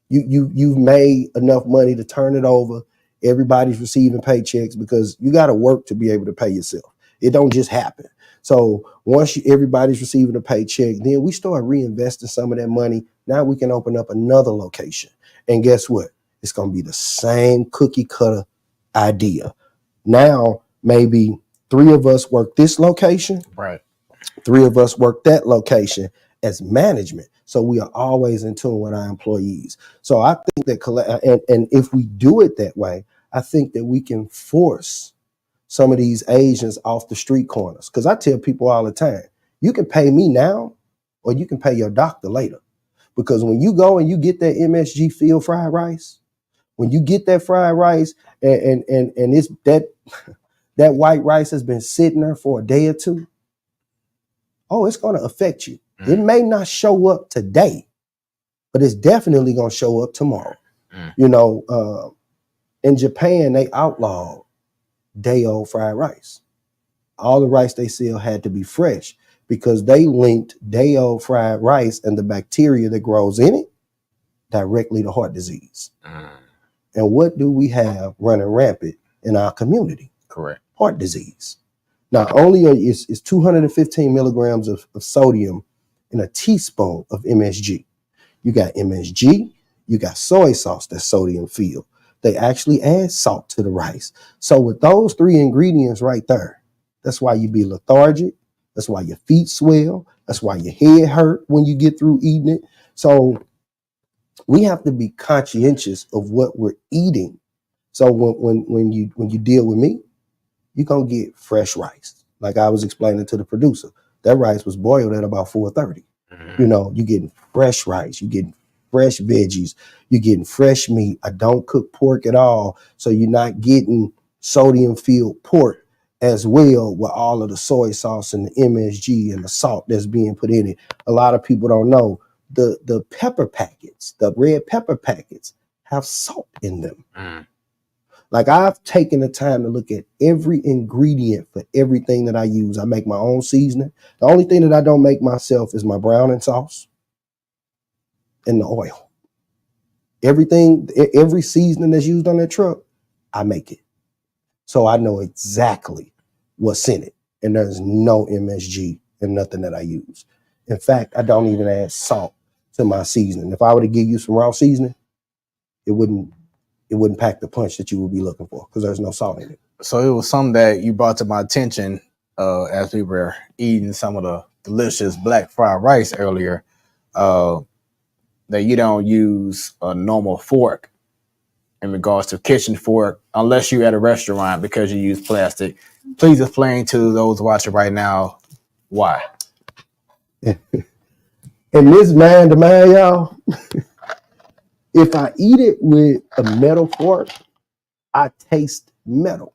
Speaker 2: you've made enough money to turn it over. Everybody's receiving paychecks because you got to work to be able to pay yourself. It don't just happen. So once everybody's receiving a paycheck, then we start reinvesting some of that money. Now we can open up another location. And guess what? It's going to be the same cookie cutter idea. Now, maybe 3 of us work this location.
Speaker 1: Right.
Speaker 2: 3 of us work that location as management. So we are always in tune with our employees. So I think that, and if we do it that way, I think that we can force some of these Asians off the street corners. Because I tell people all the time, you can pay me now or you can pay your doctor later. Because when you go and you get that MSG field fried rice, when you get that fried rice and it's that white rice has been sitting there for a day or two, it's going to affect you. It may not show up today, but it's definitely going to show up tomorrow. In Japan, they outlawed day-old fried rice. All the rice they sell had to be fresh because they linked day-old fried rice and the bacteria that grows in it directly to heart disease. And what do we have running rampant in our community?
Speaker 1: Correct.
Speaker 2: Heart disease. Not only is 215 milligrams of sodium in a teaspoon of MSG. You got MSG, you got soy sauce that's sodium filled. They actually add salt to the rice. So with those 3 ingredients right there, that's why you be lethargic. That's why your feet swell. That's why your head hurt when you get through eating it. So we have to be conscientious of what we're eating. So when you deal with me, you're going to get fresh rice. Like I was explaining to the producer, that rice was boiled at about 4:30. You're getting fresh rice. You're getting fresh veggies. You're getting fresh meat. I don't cook pork at all. So you're not getting sodium-filled pork as well with all of the soy sauce and the MSG and the salt that's being put in it. A lot of people don't know the pepper packets, the red pepper packets have salt in them. Like I've taken the time to look at every ingredient for everything that I use. I make my own seasoning. The only thing that I don't make myself is my browning sauce and the oil. Everything, every seasoning that's used on that truck, I make it. So I know exactly what's in it. And there's no MSG in nothing that I use. In fact, I don't even add salt to my seasoning. If I were to give you some raw seasoning, it wouldn't pack the punch that you would be looking for because there's no salt in it.
Speaker 1: So it was something that you brought to my attention as we were eating some of the delicious black fried rice earlier, that you don't use a normal fork in regards to kitchen fork unless you're at a restaurant because you use plastic. Please explain to those watching right now why.
Speaker 2: And this man to man, y'all, if I eat it with a metal fork, I taste metal.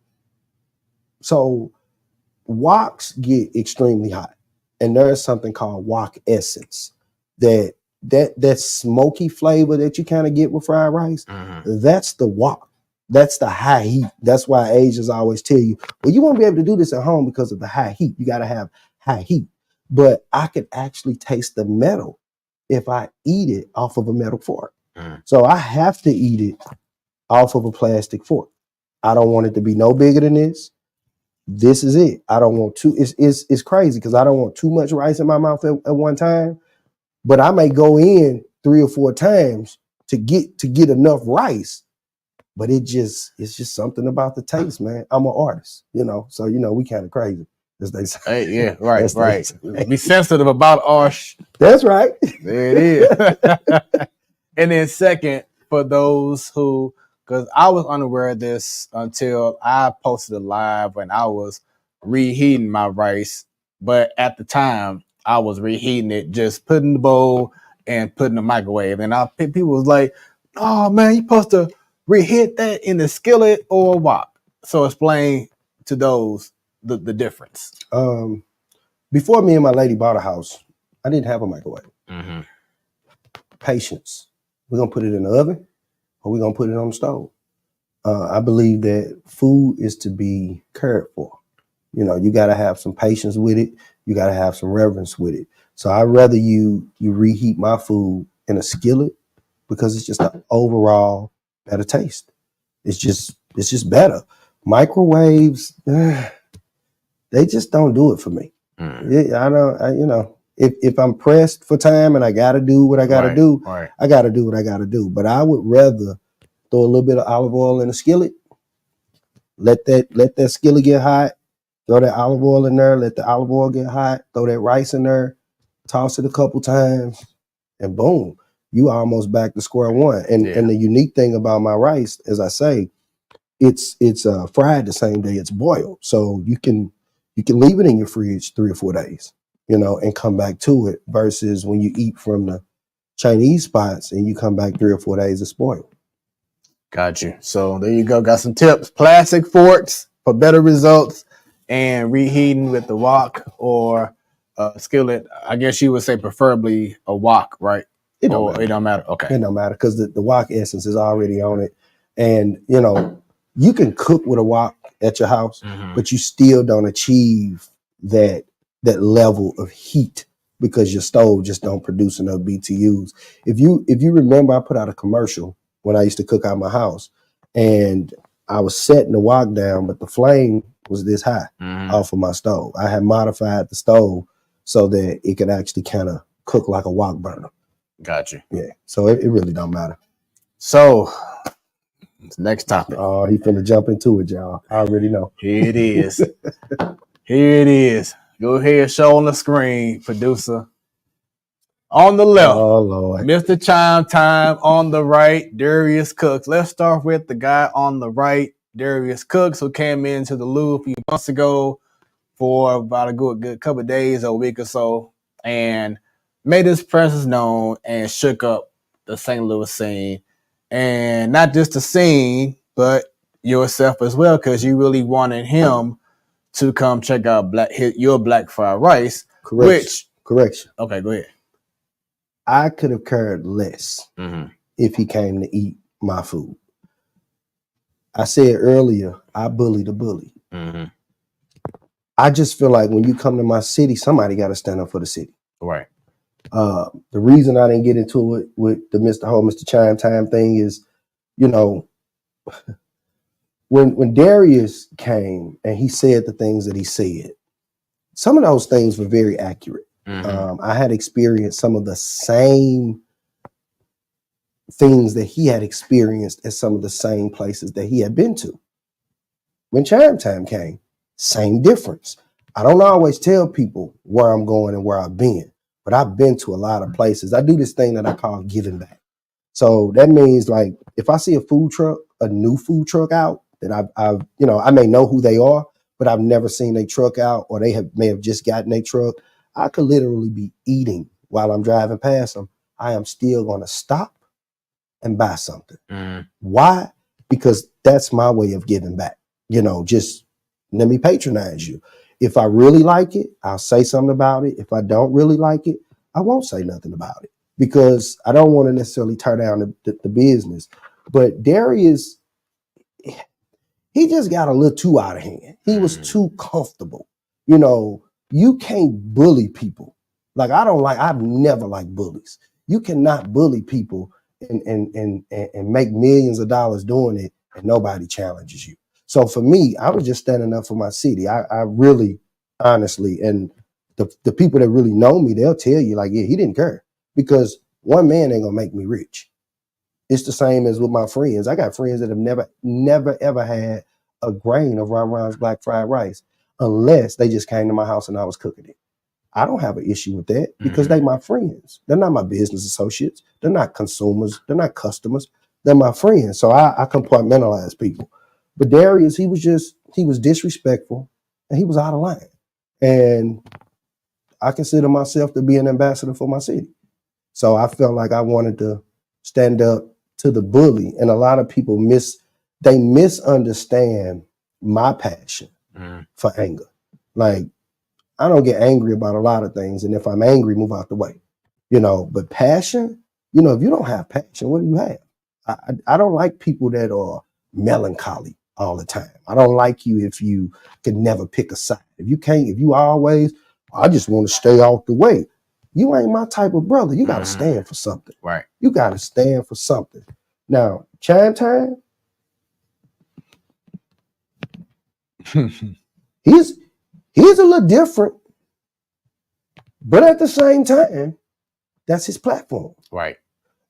Speaker 2: So woks get extremely hot, and there's something called wok essence that smoky flavor that you kind of get with fried rice. That's the wok. That's the high heat. That's why Asians always tell you, well, you won't be able to do this at home because of the high heat. You got to have high heat. But I could actually taste the metal if I eat it off of a metal fork. So I have to eat it off of a plastic fork. I don't want it to be no bigger than this. This is it. I don't want too. It's crazy because I don't want too much rice in my mouth at one time. But I may go in 3 or 4 times to get enough rice. But it's just something about the taste, man. I'm an artist, so we kind of crazy, as they say.
Speaker 1: Hey, yeah, right, right. Be sensitive about Arsh.
Speaker 2: That's right.
Speaker 1: There it is. And then second, for those who, because I was unaware of this until I posted a live when I was reheating my rice. But at the time, I was reheating it, just putting the bowl and putting the microwave. And people was like, oh man, you supposed to reheat that in the skillet or wok. So explain to those the difference.
Speaker 2: Before me and my lady bought a house, I didn't have a microwave. Patience. We're going to put it in the oven or we're going to put it on the stove. I believe that food is to be cared for. You got to have some patience with it. You got to have some reverence with it. So I'd rather you reheat my food in a skillet because it's just an overall better taste. It's just better. Microwaves, they just don't do it for me. I don't, if I'm pressed for time and I got to do what I got to do, I got to do what I got to do. But I would rather throw a little bit of olive oil in a skillet, let that skillet get hot, throw that olive oil in there, let the olive oil get hot, throw that rice in there, toss it a couple times, and boom, you almost back to square one. And the unique thing about my rice, as I say, it's fried the same day it's boiled. So you can leave it in your fridge 3 or 4 days, and come back to it versus when you eat from the Chinese spots and you come back 3 or 4 days, it's spoiled.
Speaker 1: Got you. So there you go. Got some tips. Plastic forks for better results and reheating with the wok or skillet. I guess you would say preferably a wok, right?
Speaker 2: It don't matter.
Speaker 1: It don't matter. Okay.
Speaker 2: It don't matter because the wok essence is already on it. And, you can cook with a wok at your house, but you still don't achieve that level of heat because your stove just don't produce enough BTUs. If you remember, I put out a commercial when I used to cook out my house, and I was setting the wok down, but the flame was this high off of my stove. I had modified the stove so that it could actually kind of cook like a wok burner.
Speaker 1: Got you.
Speaker 2: Yeah. So it really don't matter.
Speaker 1: So next topic.
Speaker 2: Oh, he finna jump into it, y'all. I already know.
Speaker 1: Here it is. Here it is. Go ahead, show on the screen, producer. On the left,
Speaker 2: oh Lord,
Speaker 1: Mr. Chime Time. On the right, Darius Cooks. Let's start with the guy on the right, Darius Cooks, who came into the Louvre a few months ago for about a good couple of days or a week or so, and made his presence known and shook up the St. Louis scene. And not just the scene, but yourself as well, because you really wanted him to come check out your Black Fried Rice.
Speaker 2: Correction.
Speaker 1: Okay, go ahead.
Speaker 2: I could have cared less if he came to eat my food. I said earlier, I bully the bully. I just feel like when you come to my city, somebody got to stand up for the city.
Speaker 1: Right.
Speaker 2: The reason I didn't get into it with the Mr. Chime Time thing is, when Darius came and he said the things that he said, some of those things were very accurate. I had experienced some of the same things that he had experienced at some of the same places that he had been to. When Chime Time came, same difference. I don't always tell people where I'm going and where I've been, but I've been to a lot of places. I do this thing that I call giving back. So that means, like, if I see a new food truck out that I may know who they are, but I've never seen their truck out, or may have just gotten their truck. I could literally be eating while I'm driving past them. I am still going to stop and buy something. Why? Because that's my way of giving back. Just let me patronize you. If I really like it, I'll say something about it. If I don't really like it, I won't say nothing about it, because I don't want to necessarily tear down the business. But Darius, he just got a little too out of hand. He was too comfortable. You can't bully people. Like, I've never liked bullies. You cannot bully people and make millions of dollars doing it, and nobody challenges you. So for me, I was just standing up for my city. I really, honestly, and the people that really know me, they'll tell you, like, yeah, he didn't care, because one man ain't gonna make me rich. It's the same as with my friends. I got friends that have never, ever had a grain of Ron's Black Fried Rice, unless they just came to my house and I was cooking it. I don't have an issue with that, because they my friends. They're not my business associates. They're not consumers. They're not customers. They're my friends. So I compartmentalize people. But Darius, he was disrespectful, and he was out of line. And I consider myself to be an ambassador for my city. So I felt like I wanted to stand up to the bully. And a lot of people misunderstand my passion for anger. Like, I don't get angry about a lot of things. And if I'm angry, move out the way. But passion, if you don't have passion, what do you have? I don't like people that are melancholy all the time. I don't like you if you can never pick a side. If you always, I just want to stay out the way. You ain't my type of brother. You got to stand for something.
Speaker 1: Right.
Speaker 2: You got to stand for something. Now, Chime Time, he's a little different, but at the same time, that's his platform.
Speaker 1: Right.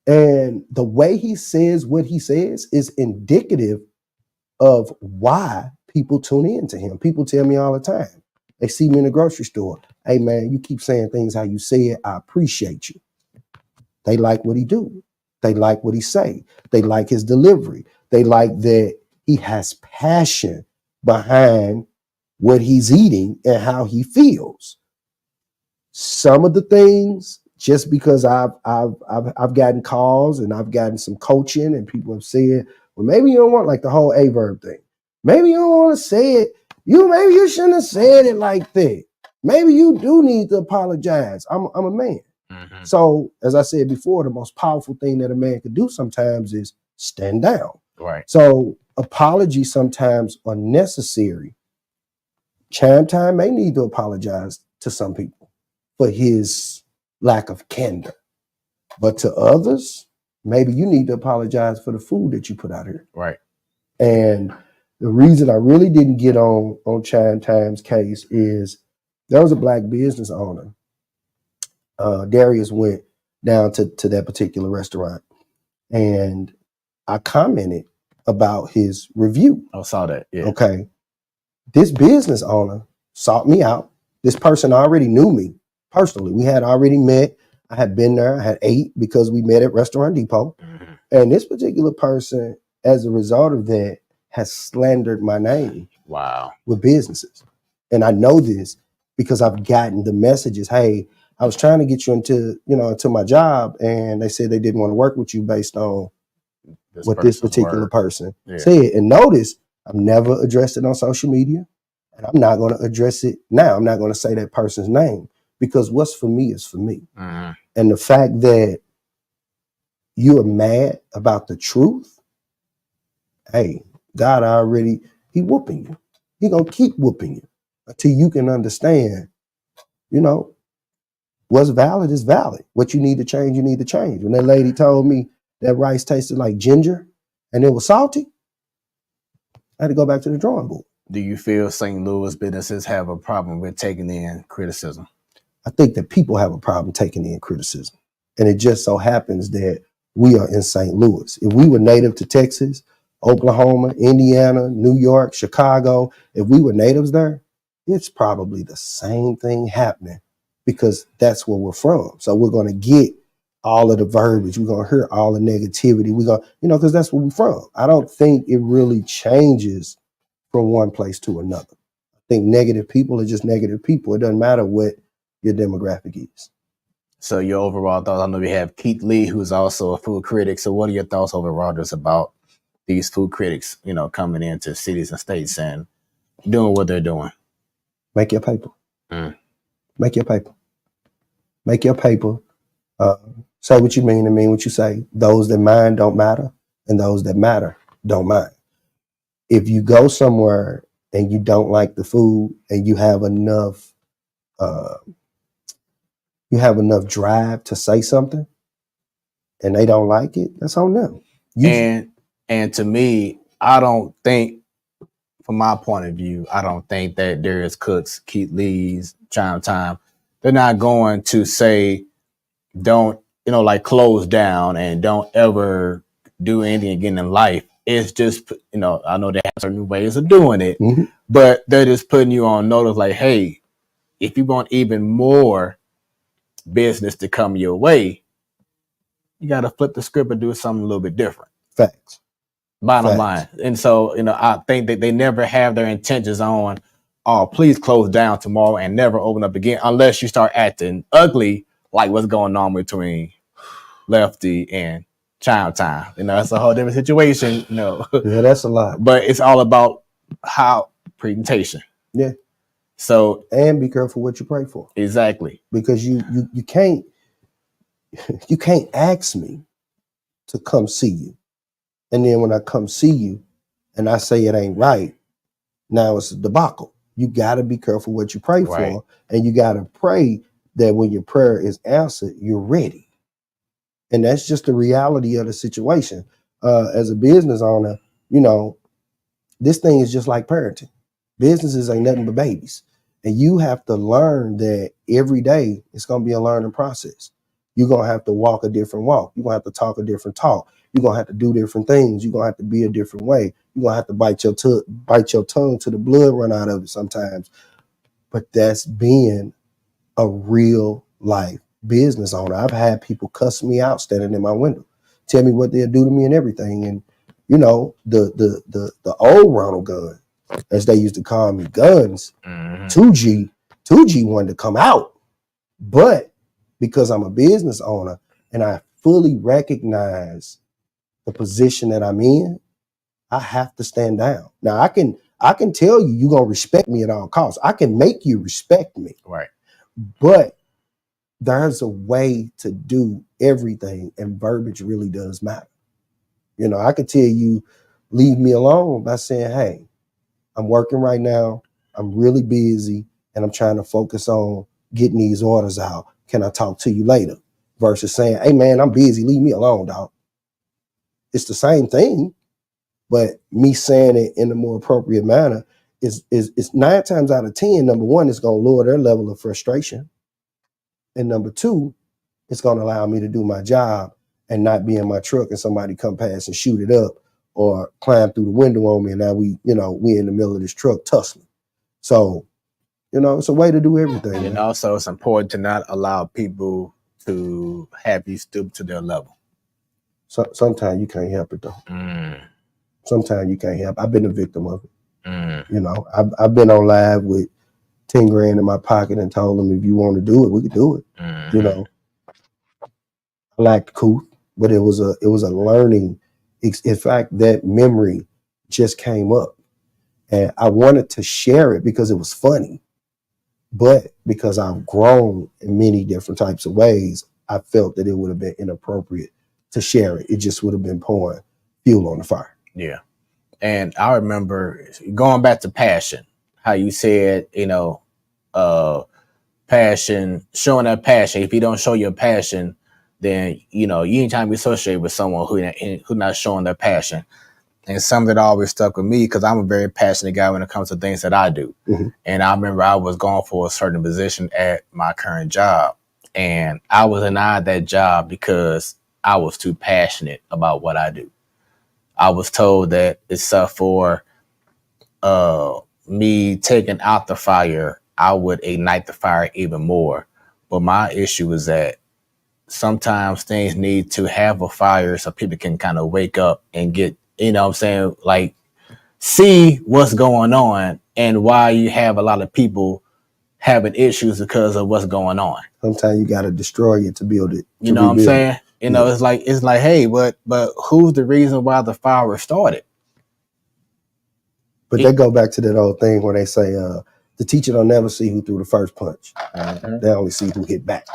Speaker 2: And the way he says what he says is indicative of why people tune in to him. People tell me all the time. They see me in the grocery store. Hey, man, you keep saying things how you say it. I appreciate you. They like what he do. They like what he say. They like his delivery. They like that he has passion behind what he's eating and how he feels. Some of the things, just because I've gotten calls and I've gotten some coaching, and people have said, well, maybe you don't want, like, the whole A-verb thing. Maybe you don't want to say it. Maybe you shouldn't have said it like that. Maybe you do need to apologize. I'm a man. So, as I said before, the most powerful thing that a man could do sometimes is stand down.
Speaker 1: Right.
Speaker 2: So apologies sometimes are necessary. Chime Time may need to apologize to some people for his lack of candor. But to others, maybe you need to apologize for the food that you put out here.
Speaker 1: Right.
Speaker 2: And the reason I really didn't get on Chime Time's case is there was a Black business owner. Darius went down to that particular restaurant, and I commented about his review.
Speaker 1: I saw that. Yeah.
Speaker 2: Okay. This business owner sought me out. This person already knew me personally. We had already met. I had been there. I had ate because we met at Restaurant Depot. And this particular person, as a result of that, has slandered my name.
Speaker 1: Wow.
Speaker 2: With businesses. And I know this because I've gotten the messages. Hey, I was trying to get you into my job, and they said they didn't want to work with you based on what this particular person said. And notice, I've never addressed it on social media, and I'm not going to address it now. I'm not going to say that person's name, because what's for me is for me. And the fact that you are mad about the truth, hey, God already, he whooping you. He going to keep whooping you until you can understand, what's valid is valid. What you need to change, you need to change. When that lady told me that rice tasted like ginger and it was salty, I had to go back to the drawing board.
Speaker 1: Do you feel St. Louis businesses have a problem with taking in criticism?
Speaker 2: I think that people have a problem taking in criticism. And it just so happens that we are in St. Louis. If we were native to Texas, Oklahoma, Indiana, New York, Chicago, if we were natives there, it's probably the same thing happening, because that's where we're from. So we're going to get all of the verbiage. We're going to hear all the negativity. We're going to, because that's where we're from. I don't think it really changes from one place to another. I think negative people are just negative people. It doesn't matter what your demographic is.
Speaker 1: So your overall thoughts, I know we have Keith Lee, who's also a food critic. So what are your thoughts overall just about these food critics, coming into cities and states and doing what they're doing?
Speaker 2: Make your paper. Make your paper. Make your paper. Say what you mean and mean what you say. Those that mind don't matter, and those that matter don't mind. If you go somewhere and you don't like the food and you have enough drive to say something and they don't like it, that's on them.
Speaker 1: And to me, I don't think, from my point of view, I don't think that Darius Cooks, Keith Lee's, Chime Time, they're not going to say, don't, like close down and don't ever do anything again in life. It's just, I know they have certain ways of doing it, but they're just putting you on notice like, hey, if you want even more business to come your way, you got to flip the script and do something a little bit different.
Speaker 2: Facts.
Speaker 1: Bottom line. And so, I think that they never have their intentions on, oh, please close down tomorrow and never open up again unless you start acting ugly like what's going on between Lefty and Chime Time. It's a whole different situation.
Speaker 2: Yeah, that's a lot.
Speaker 1: But it's all about how presentation.
Speaker 2: Yeah.
Speaker 1: So,
Speaker 2: and be careful what you pray for.
Speaker 1: Exactly.
Speaker 2: Because you can't ask me to come see you. And then when I come see you and I say it ain't right, now it's a debacle. You got to be careful what you pray for. And you got to pray that when your prayer is answered, you're ready. And that's just the reality of the situation. As a business owner, this thing is just like parenting. Businesses ain't nothing but babies. And you have to learn that every day it's going to be a learning process. You're going to have to walk a different walk. You're going to have to talk a different talk. You're going to have to do different things. You're going to have to be a different way. You're going to have to bite your tongue till the blood run out of it sometimes. But that's being a real life business owner. I've had people cuss me out standing in my window, tell me what they'll do to me and everything. And, the old Ronald Gunn, as they used to call me, Guns, 2G wanted to come out. But because I'm a business owner and I fully recognize the position that I'm in, I have to stand down. Now I can tell you're gonna respect me at all costs. I can make you respect me.
Speaker 1: Right.
Speaker 2: But there's a way to do everything, and verbiage really does matter. I could tell you, leave me alone by saying, hey, I'm working right now. I'm really busy and I'm trying to focus on getting these orders out. Can I talk to you later? Versus saying, hey man, I'm busy. Leave me alone, dog. It's the same thing, but me saying it in a more appropriate manner is 9 times out of 10. Number one, it's going to lower their level of frustration. And number two, it's going to allow me to do my job and not be in my truck and somebody come past and shoot it up or climb through the window on me. And now we in the middle of this truck tussling. So, it's a way to do everything.
Speaker 1: And also it's important to not allow people to have you stoop to their level.
Speaker 2: So sometimes you can't help it though. Sometimes you can't help. I've been a victim of it. I've been on live with 10 grand in my pocket and told them, if you want to do it, we can do it. I liked Couth, but it was a learning. In fact, that memory just came up and I wanted to share it because it was funny, but because I've grown in many different types of ways, I felt that it would have been inappropriate to share it. It just would have been pouring fuel on the fire.
Speaker 1: Yeah. And I remember going back to passion, how you said, passion, showing that passion. If you don't show your passion, then, you ain't trying to be associated with someone who not showing their passion. And something that always stuck with me, because I'm a very passionate guy when it comes to things that I do. And I remember I was going for a certain position at my current job. And I was denied that job because I was too passionate about what I do. I was told that except for me taking out the fire, I would ignite the fire even more. But my issue is that sometimes things need to have a fire so people can kind of wake up and get, like see what's going on and why you have a lot of people having issues because of what's going on.
Speaker 2: Sometimes you got to destroy it to build it.
Speaker 1: You know what I'm saying? You know, it's like, hey, but who's the reason why the fire started?
Speaker 2: But they go back to that old thing where they say the teacher don't never see who threw the first punch. They only see who hit back.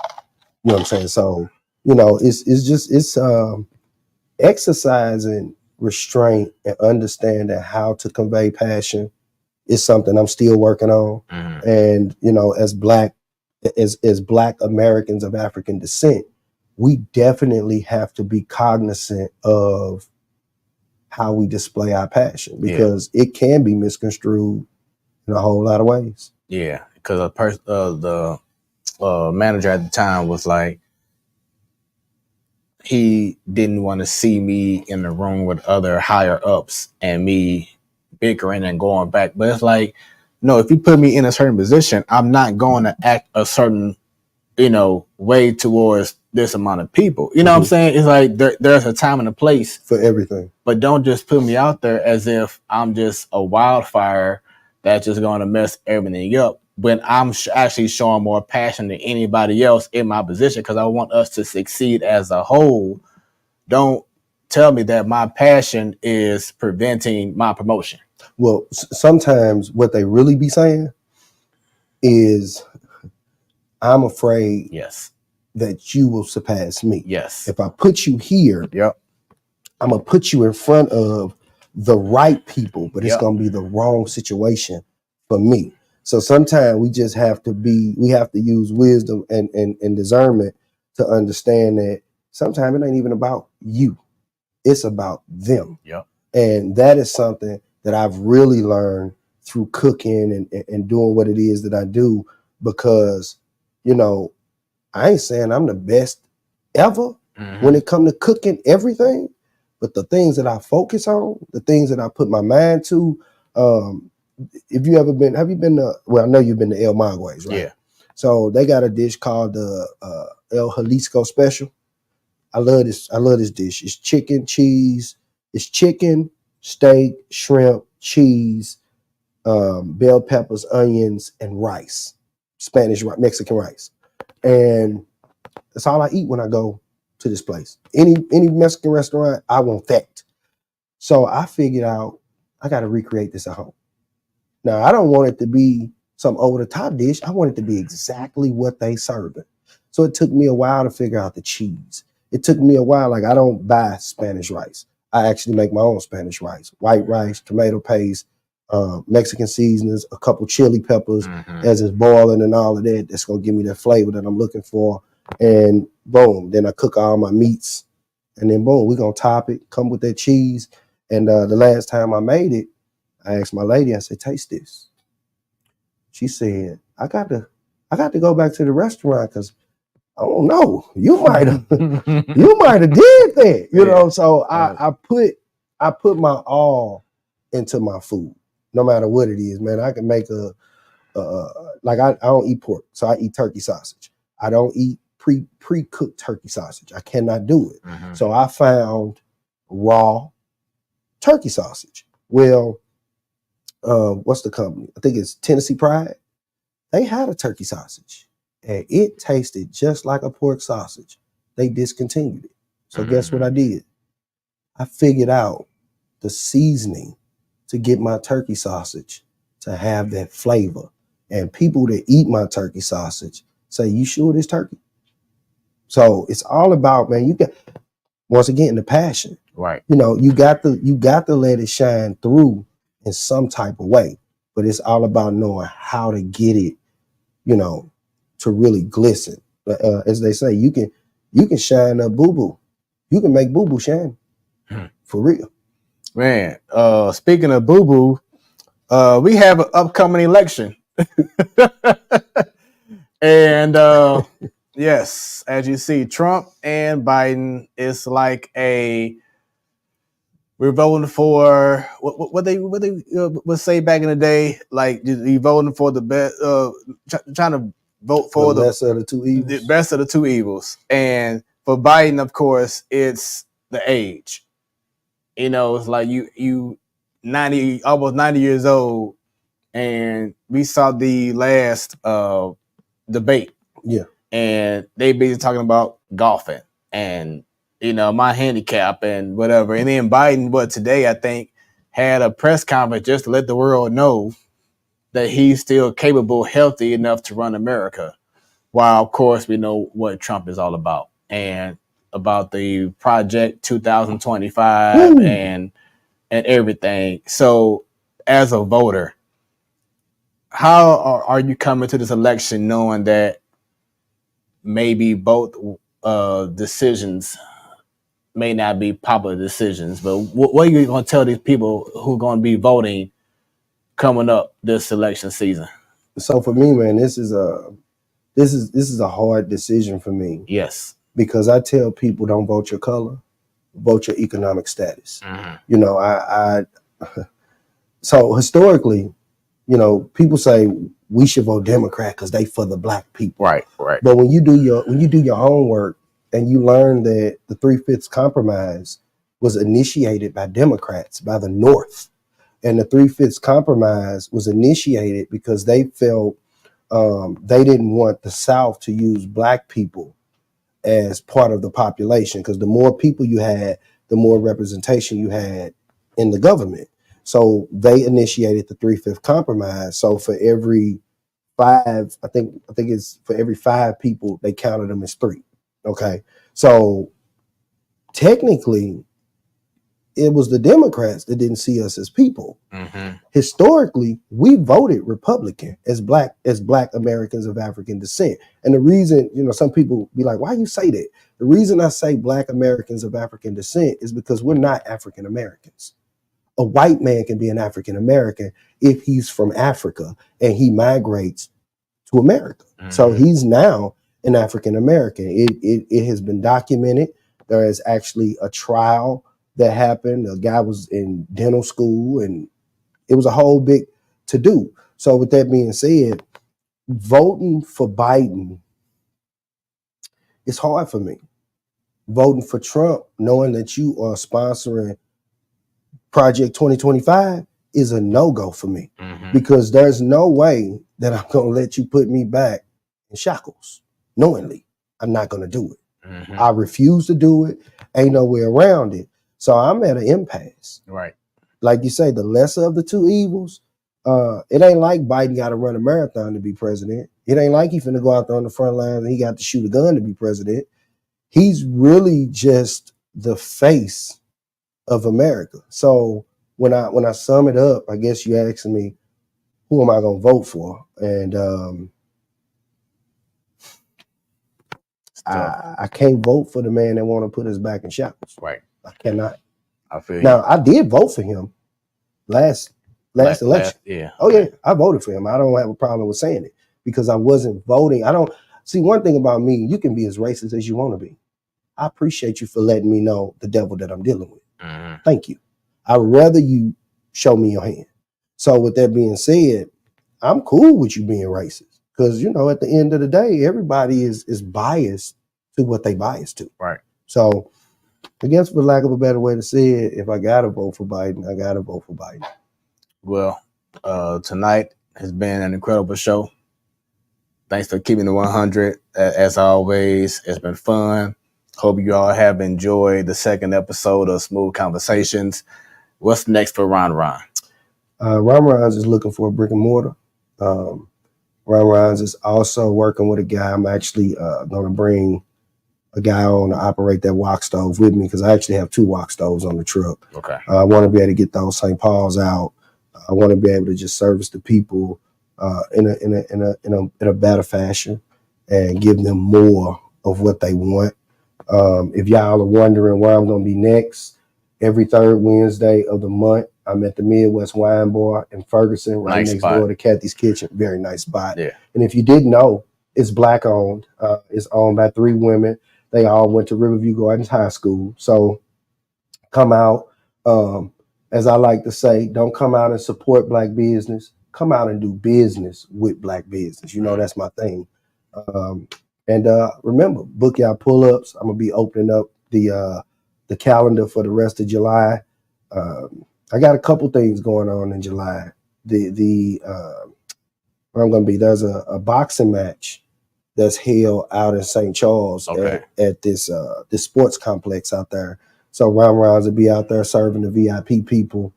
Speaker 2: You know what I'm saying? So, you know, it's exercising restraint and understanding how to convey passion is something I'm still working on. And, you know, as Black Americans of African descent, we definitely have to be cognizant of how we display our passion, because it can be misconstrued in a whole lot of ways.
Speaker 1: Yeah, because the manager at the time was like, he didn't want to see me in the room with other higher ups and me bickering and going back. But it's like, no, if you put me in a certain position, I'm not going to act a certain, you know, way towards this amount of people. You know what I'm saying? It's like there's a time and a place
Speaker 2: for everything.
Speaker 1: But don't just put me out there as if I'm just a wildfire that's just going to mess everything up, when I'm actually showing more passion than anybody else in my position, because I want us to succeed as a whole. Don't tell me that my passion is preventing my promotion.
Speaker 2: Well, sometimes what they really be saying is, I'm afraid that you will surpass me.
Speaker 1: Yes.
Speaker 2: If I put you here, I'm going to put you in front of the right people, but it's going to be the wrong situation for me. So sometimes we just have to use wisdom and discernment to understand that sometimes it ain't even about you. It's about them. And that is something that I've really learned through cooking and doing what it is that I do, because, you know, I ain't saying I'm the best ever when it comes to cooking everything, but the things that I focus on, the things that I put my mind to, have you been to, well, I know you've been to El Maguey's, right? Yeah. So they got a dish called the El Jalisco Special. I love this dish. It's chicken, cheese. It's chicken, steak, shrimp, cheese, bell peppers, onions, and rice. Spanish, Mexican rice. And that's all I eat when I go to this place. Any Mexican restaurant, I want that. So I figured out I got to recreate this at home. Now, I don't want it to be some over-the-top dish. I want it to be exactly what they serve it. So it took me a while to figure out the cheese. It took me a while. Like, I don't buy Spanish rice. I actually make my own Spanish rice. White rice, tomato paste, Mexican seasonings, a couple chili peppers as it's boiling and all of that. That's going to give me that flavor that I'm looking for. And boom, then I cook all my meats. And then boom, we're going to top it, come with that cheese. And the last time I made it, I asked my lady, I said, taste this. She said, I got to go back to the restaurant because I don't know. You might have did that. You know, so I put my all into my food, no matter what it is, man. I can make I don't eat pork, so I eat turkey sausage. I don't eat pre-cooked turkey sausage. I cannot do it. So I found raw turkey sausage. Well, what's the company? I think it's Tennessee Pride. They had a turkey sausage and it tasted just like a pork sausage. They discontinued it. So guess what I did? I figured out the seasoning to get my turkey sausage to have that flavor. And people that eat my turkey sausage say, you sure this turkey? So it's all about, man, you got, once again, the passion. Right. You know, you got to let it shine through in some type of way. But it's all about knowing how to get it, you know, to really glisten. As they say, you can shine a boo-boo. You can make boo-boo shine. For real.
Speaker 1: Man, speaking of boo-boo, we have an upcoming election. And yes, as you see, Trump and Biden is like we're voting for what they would say back in the day, like you voting for the best, trying to vote for
Speaker 2: the best of the two evils.
Speaker 1: The best of the two evils. And for Biden, of course, it's the age. You know, it's like you 90, almost 90 years old, and we saw the last debate.
Speaker 2: Yeah.
Speaker 1: And they basically talking about golfing and my handicap and whatever. And then Biden, today I think had a press conference just to let the world know that he's still capable, healthy enough to run America. While of course we know what Trump is all about and about the Project 2025
Speaker 2: Woo.
Speaker 1: and everything. So as a voter, how are you coming to this election knowing that maybe both decisions may not be popular decisions, but what are you going to tell these people who are going to be voting coming up this election season?
Speaker 2: So for me, man, this is a hard decision for me.
Speaker 1: Yes,
Speaker 2: because I tell people don't vote your color, vote your economic status.
Speaker 1: Mm-hmm.
Speaker 2: I so historically, people say we should vote Democrat because they for the black people.
Speaker 1: Right.
Speaker 2: But when you do your homework and you learn that the 3/5 compromise was initiated by Democrats, by the North, and the 3/5 compromise was initiated because they felt they didn't want the South to use black people as part of the population, because the more people you had, the more representation you had in the government. So they initiated the 3/5 compromise. So for every five, I think it's for every 5 people, they counted them as 3. Okay. So technically it was the Democrats that didn't see us as people.
Speaker 1: Mm-hmm.
Speaker 2: Historically, we voted Republican as black Americans of African descent. And the reason, some people be like, why you say that? The reason I say black Americans of African descent is because we're not African Americans. A white man can be an African American if he's from Africa and he migrates to America. Mm-hmm. So he's now an African American. It has been documented. There is actually a trial that happened. A guy was in dental school and it was a whole big to do. So with that being said, voting for Biden is hard for me. Voting for Trump, knowing that you are sponsoring Project 2025, is a no-go for me. Mm-hmm. Because there's no way that I'm going to let you put me back in shackles. Knowingly, I'm not going to do it. Mm-hmm. I refuse to do it. Ain't no way around it. So I'm at an impasse.
Speaker 1: Right.
Speaker 2: Like you say, the lesser of the two evils. It ain't like Biden got to run a marathon to be president. It ain't like he's finna go out there on the front lines and he got to shoot a gun to be president. He's really just the face of America. So when I sum it up, I guess you asking me, who am I gonna vote for? And I can't vote for the man that want to put us back in shackles.
Speaker 1: Right.
Speaker 2: I cannot.
Speaker 1: I feel
Speaker 2: now you. I did vote for him last election.
Speaker 1: Yeah.
Speaker 2: Oh yeah, I voted for him. I don't have a problem with saying it because I wasn't voting. I don't see one thing about me. You can be as racist as you want to be. I appreciate you for letting me know the devil that I'm dealing with. Mm-hmm. Thank you. I'd rather you show me your hand. So with that being said, I'm cool with you being racist because, at the end of the day, everybody is biased to what they biased to.
Speaker 1: Right.
Speaker 2: So I guess for lack of a better way to say it, if I got to vote for Biden, I got to vote for Biden.
Speaker 1: Well, tonight has been an incredible show. Thanks for keeping it 100. As always, it's been fun. Hope you all have enjoyed the second episode of Smoooth Conversations. What's next for Ron? Ron
Speaker 2: Ron's is looking for a brick and mortar. Ron's is also working with a guy. I'm actually going to bring a guy on to operate that wok stove with me because I actually have 2 wok stoves on the truck.
Speaker 1: Okay.
Speaker 2: I want to be able to get those St. Paul's out. I want to be able to just service the people in a better fashion and give them more of what they want. If y'all are wondering where I'm going to be next, every 3rd Wednesday of the month, I'm at the Midwest Wine Bar in Ferguson, right next door to Kathy's Kitchen. Very nice spot.
Speaker 1: Yeah. And
Speaker 2: if you didn't know, it's black owned. It's owned by 3 women. They all went to Riverview Gardens High School. So come out. As I like to say, don't come out and support black business. Come out and do business with black business. That's my thing. And remember, book y'all pull-ups. I'm gonna be opening up the calendar for the rest of July. I got a couple things going on in July. where I'm gonna be, there's a boxing match that's held out in St. Charles at this sports complex out there. So Ron Rounds will be out there serving the VIP people.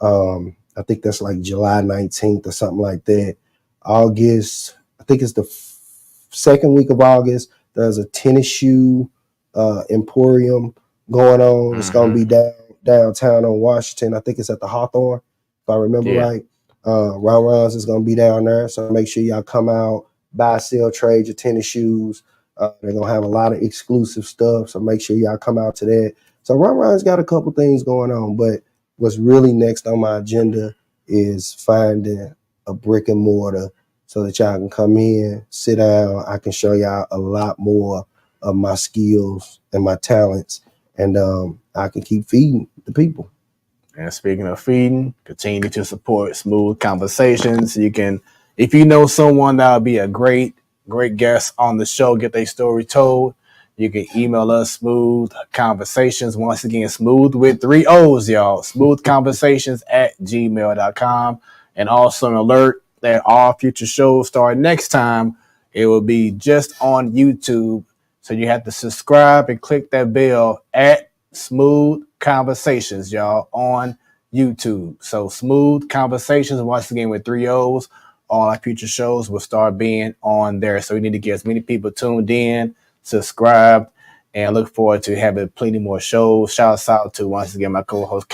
Speaker 2: I think that's like July 19th or something like that. August, I think it's the second week of August. There's a tennis shoe emporium going on. It's gonna be downtown on Washington. I think it's at the Hawthorne, if I remember right. Ron Rounds is gonna be down there, so make sure y'all come out, buy, sell, trade your tennis shoes. They're gonna have a lot of exclusive stuff, so make sure y'all come out to that. So Ron Rounds got a couple things going on, but what's really next on my agenda is finding a brick and mortar so that y'all can come in, sit down. I can show y'all a lot more of my skills and my talents, and I can keep feeding the people.
Speaker 1: And speaking of feeding, continue to support Smoooth Conversations. You can, if you know someone that would be a great guest on the show, get their story told, you can email us Smoooth Conversations. Once again, Smoooth with 3 O's, y'all. smoothconversations@gmail.com. And also an alert that all future shows start next time. It will be just on YouTube. So you have to subscribe and click that bell at Smoooth Conversations, y'all, on YouTube. So Smoooth Conversations, once again with 3 O's. All our future shows will start being on there. So we need to get as many people tuned in, subscribed, and look forward to having plenty more shows. Shouts out to, once again, my co-host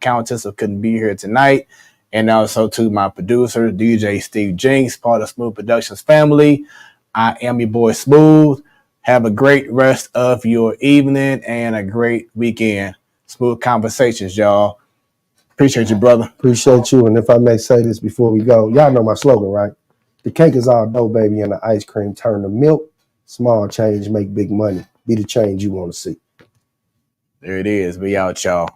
Speaker 1: Countess, who couldn't be here tonight. And also to my producer, DJ Steve Jinks, part of Smoooth Productions family. I am your boy Smoooth. Have a great rest of your evening and a great weekend. Smoooth Conversations, y'all. Appreciate you, brother.
Speaker 2: Appreciate you. And if I may say this before we go, y'all know my slogan, right? The cake is all dough, baby, and the ice cream turn to milk. Small change make big money. Be the change you want to see.
Speaker 1: There it is. We out, y'all.